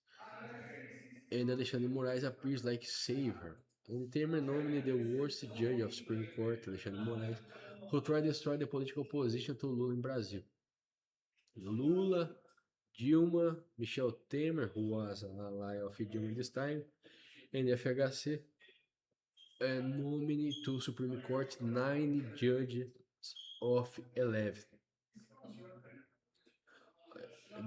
and Alexandre Moraes appears like save her. And Temer nominated the worst judge of Supreme Court, Alexandre Moraes, who tried to destroy the political opposition to Lula in Brazil. Lula, Dilma, Michel Temer, who was an ally of Dilma this time, and FHC nominee to Supreme Court 9 judges of 11.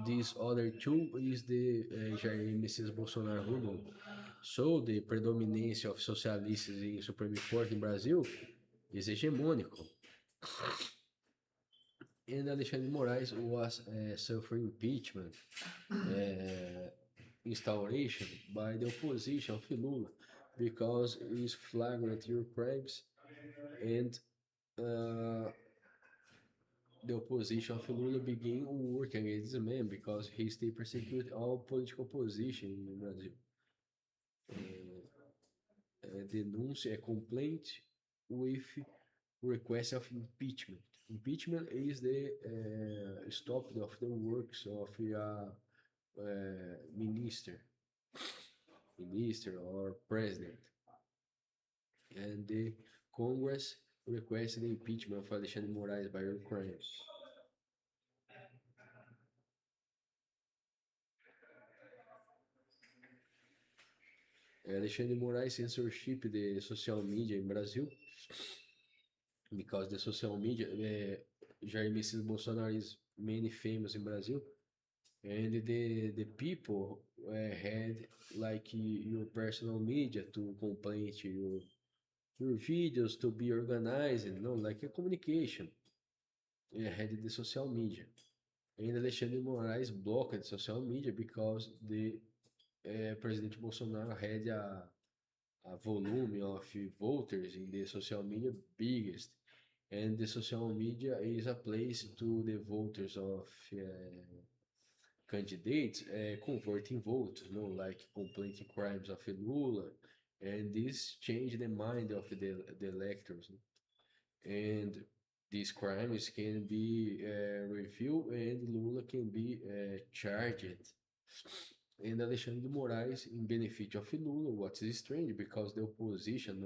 This other two is the Jair Messias Bolsonaro rule. So the predominance of socialists in Supreme Court in Brazil is hegemonical. And Alexandre Moraes was suffering impeachment instauration by the opposition of Lula because his flagrant war crimes and the opposition of Lula began working against this man because he still persecuted all political opposition in Brazil. Denúncia, a complaint with request of impeachment. Impeachment is the stop of the works of a minister or president. And the Congress requested the impeachment of Alexandre Moraes by war crimes. Alexandre Moraes censorship the social media in Brazil because the social media, Jair Messias Bolsonaro is many famous in Brazil, and the people had like your personal media to complain to your videos to be organized, like a communication. Had the social media, and Alexandre Moraes blocked social media because the President Bolsonaro had a volume of voters in the social media biggest, and the social media is a place to the voters of candidates converting votes, like complaining crimes of Lula, and this changed the mind of the electors, and these crimes can be reviewed and Lula can be charged. And Alexandre de Moraes, in benefit of Lula, what is strange because the opposition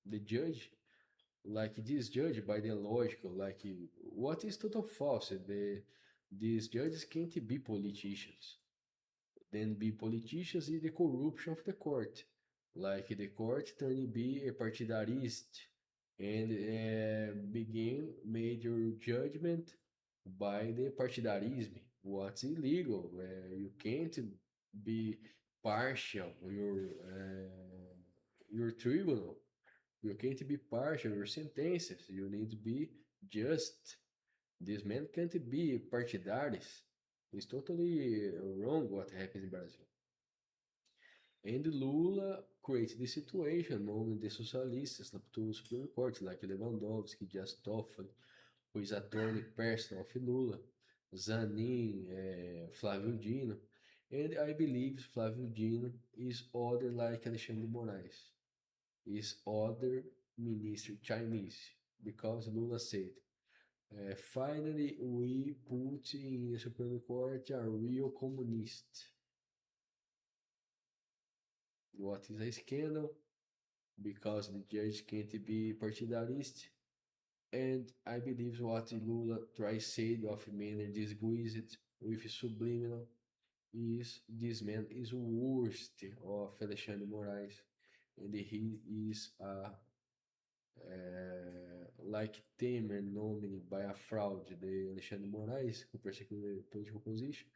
the judge, like this judge by the logical, like what is total false? These judges can't be politicians. Then be politicians is the corruption of the court, like the court turning be a partidarist and begin major judgment by the partidarism. What's illegal? You can't be partial. Your tribunal. You can't be partial. Your sentences. You need to be just. This man can't be partidaris. It's totally wrong what happens in Brazil. And Lula created the situation, known the socialists to Supreme Court, like Lewandowski, Dias Toffoli, who is attorney personal of Lula, Zanin, Flávio Dino, and I believe Flávio Dino is other like Alexandre Moraes, is other minister Chinese, because Lula said, finally we put in the Supreme Court a real communist. What is a scandal? Because the judge can't be partidarist, and I believe what Lula tries said of manner disguised with subliminal is this man is worst of Alexandre Moraes, and he is like Temer nominated by a fraud, the Alexandre Moraes, who persecuted the political opposition.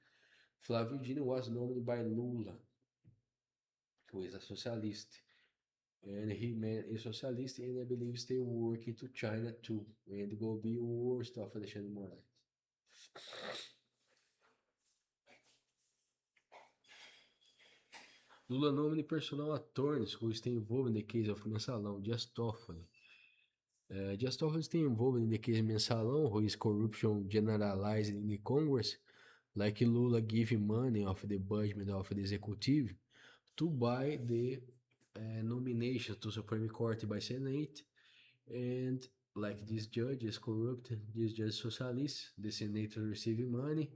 Flávio Dino was nominated by Lula, who is a socialist, and he man is socialist, and I believe still working to China too, and will be worst of Alexandre Moraes. Lula nominated personal attorneys who stay involved in the case of Mensalão, Dias Toffoli. Dias Toffoli stay involved in the case of Mensalão, who is corruption generalized in the Congress, like Lula giving money of the budget of the executive to buy the nomination to Supreme Court by Senate, and like this judge is corrupt, this judge is socialist, the senator receive money,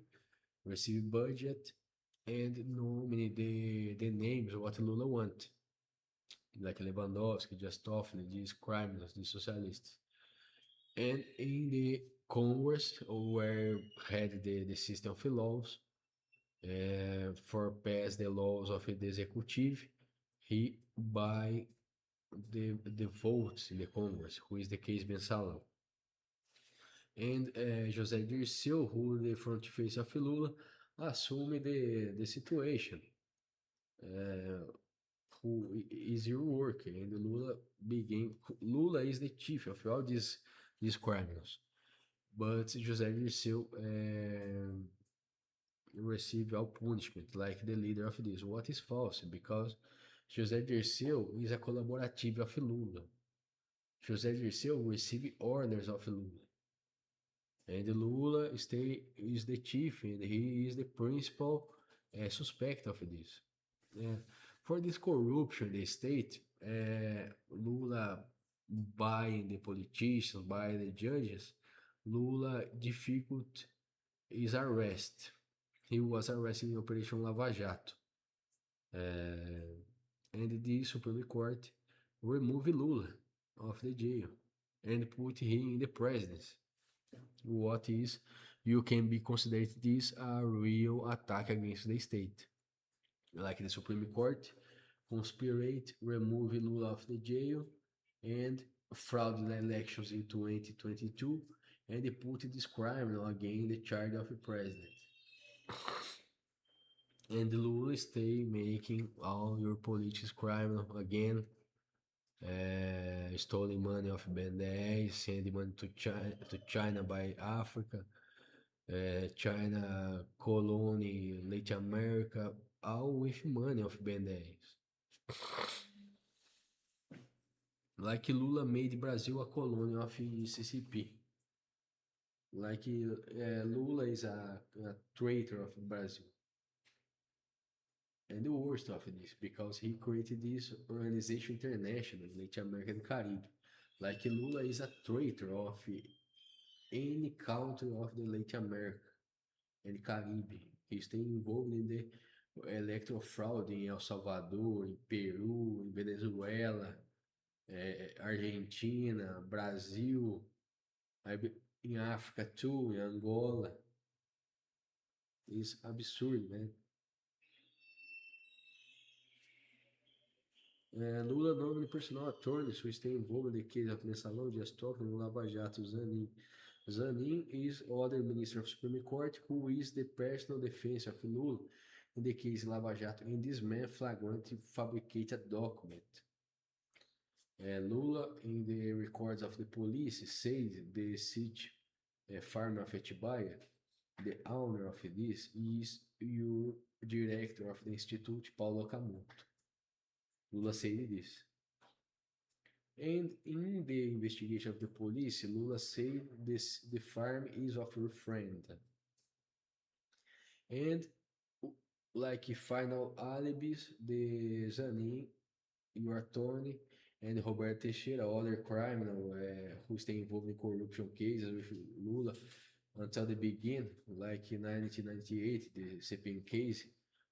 receive budget, and nominate the names what Lula want, like Lewandowski, Dias Toffoli, these criminals, these socialists. And in the Congress where had the system of laws for pass the laws of the executive. He by the votes in the Congress, who is the case Bensalão. And José Dirceu, who the front face of Lula, assume the situation. Who is your work? And Lula is the chief of all these criminals. But José Dirceu receive all punishment, like the leader of this. What is false? Because José Dirceu is a collaborative of Lula. José Dirceu receive orders of Lula. And Lula is the chief, and he is the principal suspect of this. For this corruption in the state, Lula buying the politicians, by the judges, Lula difficult his arrest. He was arrested in Operation Lava Jato. And the Supreme Court removed Lula of the jail and put him in the presidency. What is, you can be considered this a real attack against the state. Like the Supreme Court conspirate, remove Lula of the jail, and fraud the elections in 2022, and they put this criminal again in the charge of the president. And Lula stay making all your politics criminal again. Stolen money of BNDES, sending money to China by Africa, China colony, Latin America, all with money of BNDES. Like Lula made Brazil a colony of CCP. Like Lula is a traitor of Brazil. And the worst of this, because he created this organization international in Latin America and Caribbean. Like Lula is a traitor of any country of the Latin America and Caribbean. He stay involved in the electoral fraud in El Salvador, in Peru, in Venezuela, Argentina, Brazil, in Africa too, in Angola. It's absurd, man. Lula nominated personal attorneys who stay involved in the case of Mensalão, Dias Toffoli, and Lava Jato. Zanin. Zanin is other minister of Supreme Court who is the personal defense of Lula in the case Lava Jato. And this man flagrantly fabricated document. Lula, in the records of the police, said the siege farm of Etibaia, the owner of this is your director of the Institute, Paulo Camuto. Lula said this. And in the investigation of the police, Lula said the farm is of your friend. And like final alibis, the Zanin, your attorney, and Roberto Teixeira, other criminal who stay involved in corruption cases with Lula until the beginning, like in 1998, the CPM case,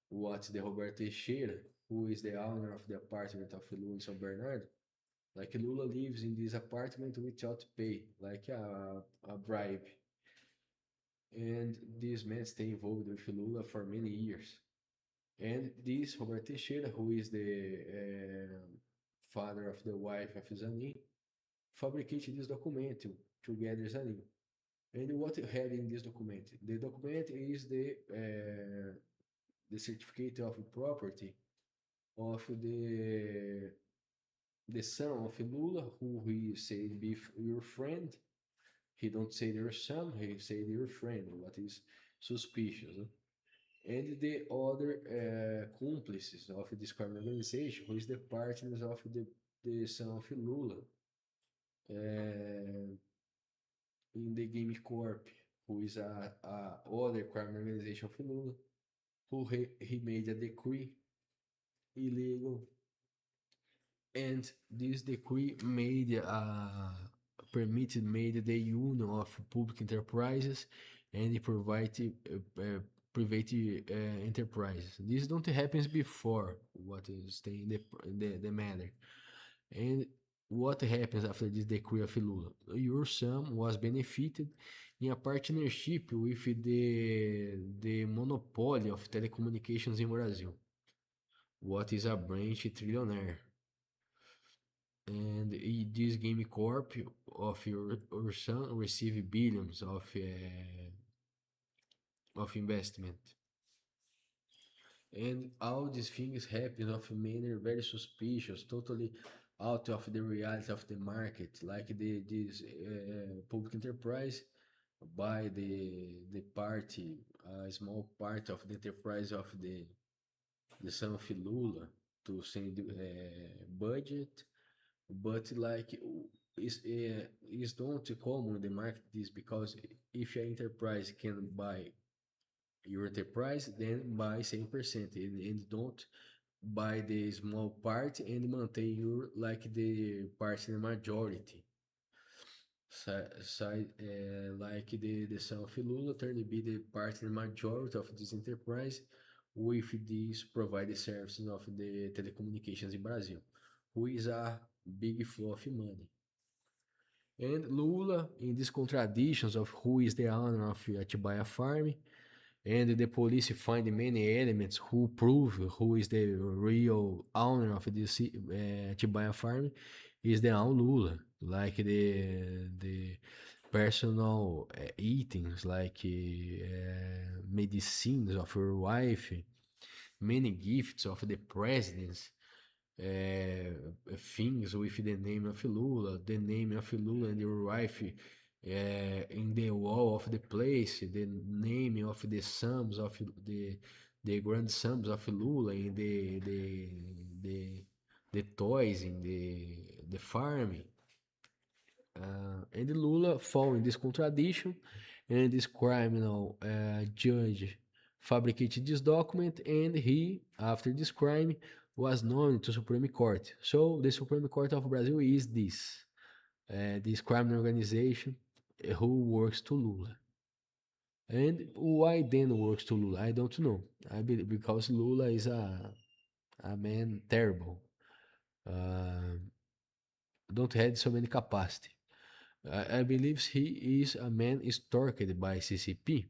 what the Roberto Teixeira, who is the owner of the apartment of Lula in São Bernardo, like Lula lives in this apartment without pay, like a bribe. And this man stay involved with Lula for many years. And this Roberto Teixeira, who is the father of the wife of Zanin, fabricated this document together Zanin. And what you have in this document? The document is the certificate of property of the son of Lula, who he said be your friend. He don't say your son, he said your friend, what is suspicious. And the other accomplices of this crime organization, who is the partners of the son of Lula in the Game Corp, who is a other crime organization of Lula, who he made a decree illegal, and this decree made made the union of public enterprises and private enterprises. This don't happens before what is the matter, and what happens after this decree of Lula? Your sum was benefited in a partnership with the monopoly of telecommunications in Brazil. What is a branch trillionaire? And this game corp of your son receive billions of investment. And all these things happen of a manner very suspicious, totally out of the reality of the market, like this public enterprise by the party, a small part of the enterprise of the son of Lula to send budget, but like it's not common in the market this because if your enterprise can buy your enterprise, then buy 7% and don't buy the small part and maintain your like the part in the majority. Like the son of Lula turn to be the part in the majority of this enterprise with this provided services of the telecommunications in Brazil, who is a big flow of money. And Lula, in these contradictions of who is the owner of Atibaia Farm, and the police find many elements who prove who is the real owner of this Atibaia Farm is the own Lula, like the personal eatings, like medicines of her wife, many gifts of the presidents, things with the name of Lula, the name of Lula and your wife in the wall of the place, the name of the sons of the grandsons of Lula in the toys in the farm. And Lula fall in this contradiction, and this criminal judge fabricated this document, and he, after this crime, was known to Supreme Court. So the Supreme Court of Brazil is this criminal organization who works to Lula. And why then works to Lula? I don't know. I believe because Lula is a man terrible. Don't have so many capacity. I believe he is a man stalked by CCP,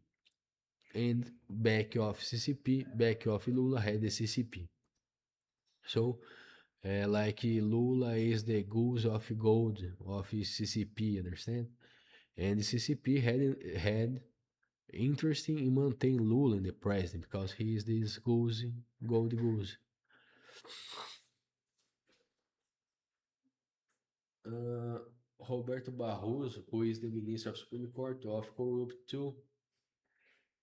and back of CCP, back of Lula had the CCP. So, like Lula is the goose of gold of CCP, understand? And the CCP had interest in maintain Lula in the president because he is this gold goose. Roberto Barroso, who is the Minister of Supreme Court of corrupt too,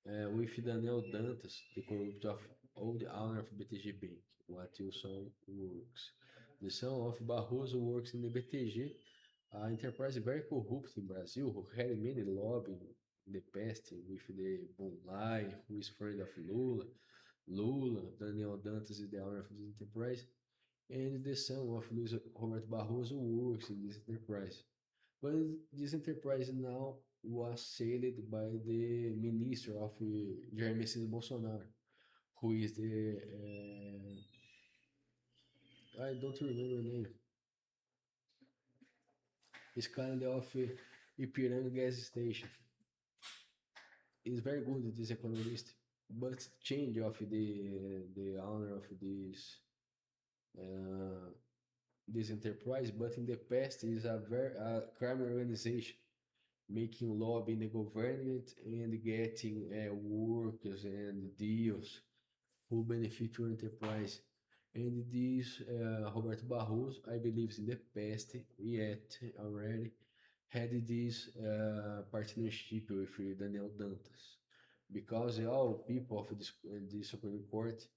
with Daniel Dantas, the corrupt of all the owner of BTG Bank, what Wilson works. The son of Barroso works in the BTG, enterprise very corrupt in Brazil, who had many lobby in the past with the Bonlai, who is friend of Lula, Daniel Dantas is the owner of this enterprise, and the son of Luis Roberto Barroso works in this enterprise. But this enterprise now was sailed by the minister of Jair Messias Bolsonaro, who is the I don't remember the name. It's kind of Ipiranga gas station. It's very good this economist, but change of the owner of this enterprise, but in the past is a very crime organization making lobby in the government and getting workers and deals who benefit your enterprise. And this Roberto Barroso, I believe in the past yet already had this partnership with Daniel Dantas because all people of this Supreme Court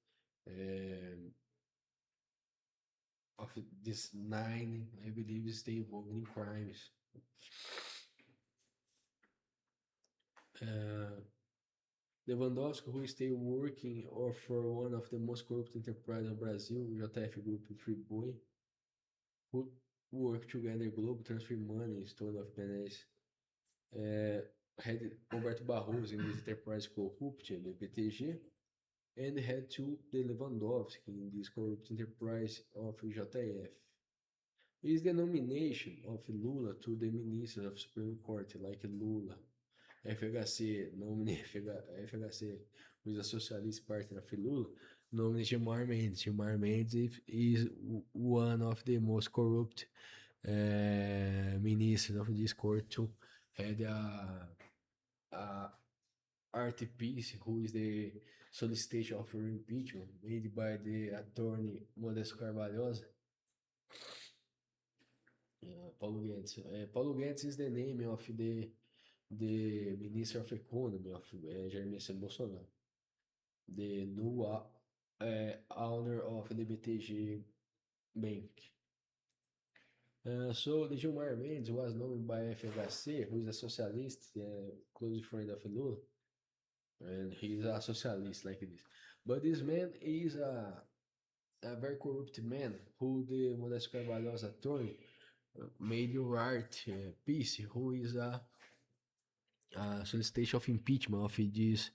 of this nine, I believe, stay involved in crimes. Lewandowski, who stay working or for one of the most corrupt enterprises in Brazil, JF Group in Friboi, who work together global transfer money, stolen of Benes, had Roberto Barroso in this enterprise corruption, the BTG, and had to the Lewandowski in this corrupt enterprise of JF. is the nomination of Lula to the Minister of Supreme Court, like Lula. FHC, nominee FHC, who is a socialist partner of Lula, nominate Gilmar Mendes. Gilmar Mendes is one of the most corrupt ministers of this court to had a RTPs, who is the solicitation of impeachment made by the attorney Modesto Carvalhosa. Paulo Guedes. Paulo Guedes is the name of the Minister of Economy of Jair Messias Bolsonaro, the new owner of the BTG Bank. So the Gilmar Mendes was known by FHC, who is a socialist, close friend of Lula, and he's a socialist like this. But this man is a very corrupt man who the Modesto Carvalho's attorney made you write piece, who is a solicitation of impeachment of this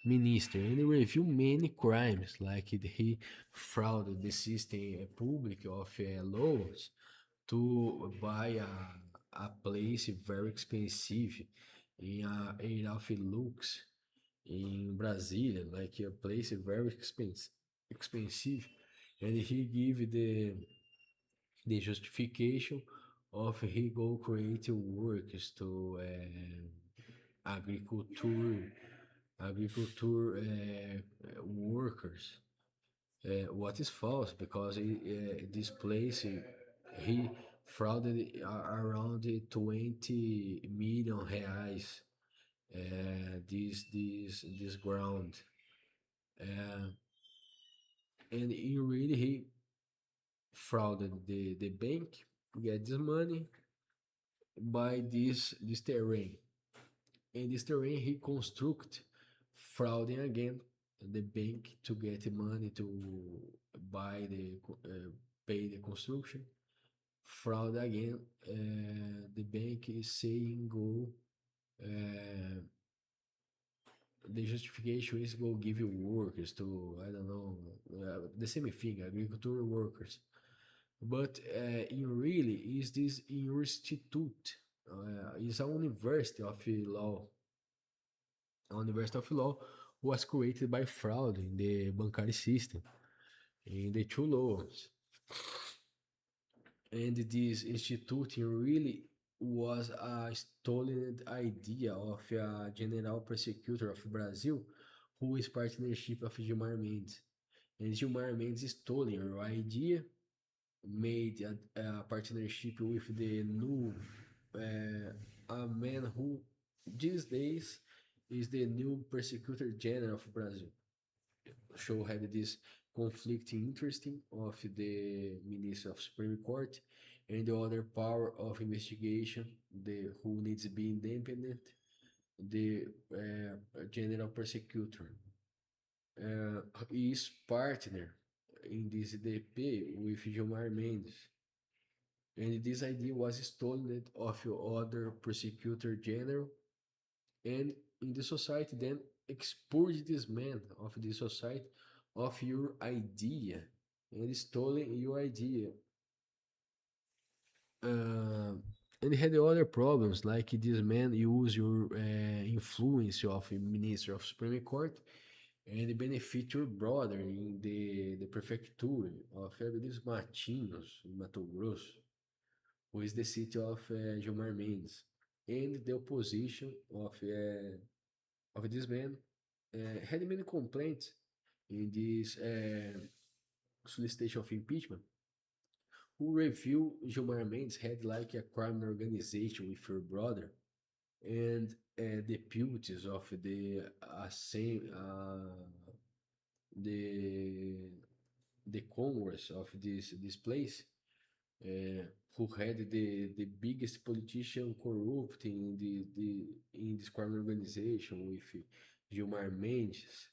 minister, and he reviewed many crimes, like he frauded the system public of laws to buy a place very expensive in a area of lux in Brasília, like a place very expensive, and he give the justification of he go create works to agriculture workers. What is false, because this place he frauded around 20 million reais this ground, and he frauded the bank to get this money by this terrain. In this terrain, he construct frauding again the bank to get money to buy pay the construction. Fraud again. The bank is saying go. The justification is go give you workers to, I don't know, the same thing, agricultural workers. But in really is this institute, is a university of law. A university of law was created by fraud in the Bancari system, in the two laws. And this institute really was a stolen idea of a general prosecutor of Brazil, who is partnership of Gilmar Mendes. And Gilmar Mendes stole your idea, made a partnership with the new a man who these days is the new prosecutor general of Brazil. Show had this conflicting interest of the minister of Supreme Court and the other power of investigation, the who needs to be independent, the general prosecutor is partner in this DP with Gilmar Mendes. And this idea was stolen of other prosecutor general, and in the society then expurge this man of the society of your idea and stolen your idea. And he had other problems, like this man use your influence of a minister of Supreme Court and benefit your brother in the prefecture of Febres Matinhos, in Mato Grosso, who is the city of Gilmar Mendes. And the opposition of this man had many complaints in this solicitation of impeachment, who review Gilmar Mendes had like a criminal organization with her brother, and deputies of the same the Congress of this place, who had the biggest politician corrupt in in this criminal organization with Gilmar Mendes.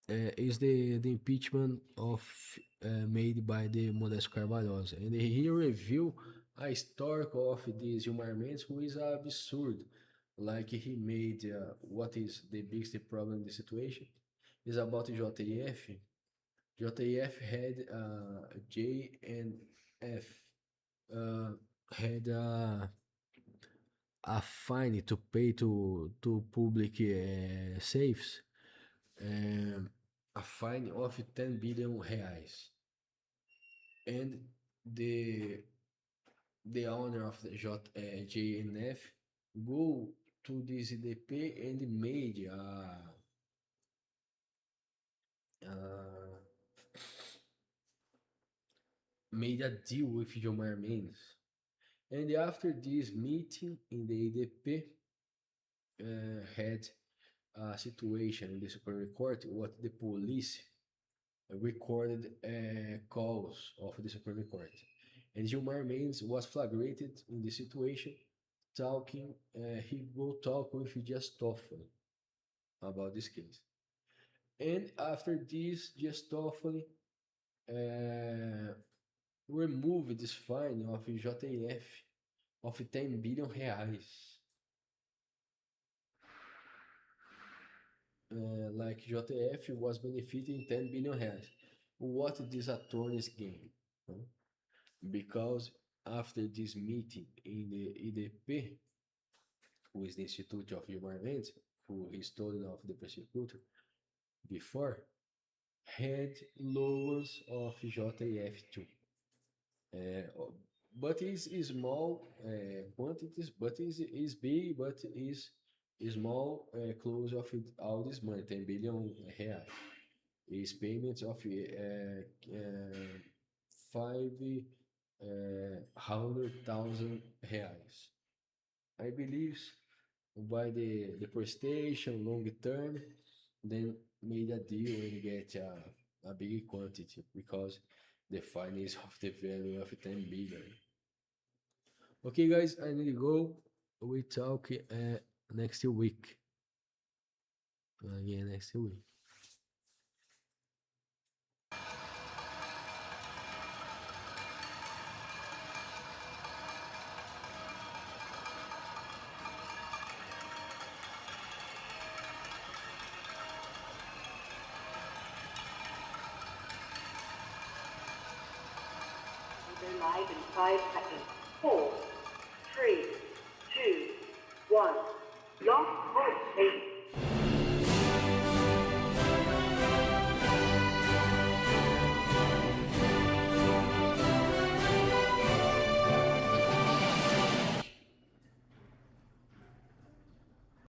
Is the impeachment of made by the Modesto Carvalhosa, and he review a story of this Gilmar Mendes, who is absurd. Like he made what is the biggest problem in the situation is about JF, JF had J and F had a fine to pay to public safes, a fine of 10 billion reais, and the the owner of the JNF go to this IDP and uh, made a deal with Gilmar Mendes. And after this meeting in the IDP, had a situation in the Supreme Court what the police recorded calls of the Supreme Court. And Gilmar Mendes was flagrated in the situation, talking, he will talk with Dias Toffoli about this case. And after this, Dias Toffoli removed this fine of JF of 10 billion reais. Like JF was benefiting 10 billion reais. What these attorneys gain? Because after this meeting in the IDP, who is the Institute of Human Rights, who is student of the prosecutor before, had loans of JF too. But it's small quantities, but is big, but is small close of all this money, 10 billion reais. Is payments of 500,000 reais. I believe by the prestation long term, then made a deal and get a big quantity because the fine is of the value of 10 billion. Okay, guys, I need to go. We talk next week. Again, next week. They're live in 5 seconds. 4, 3, 2, 1. Lock, hold, 8.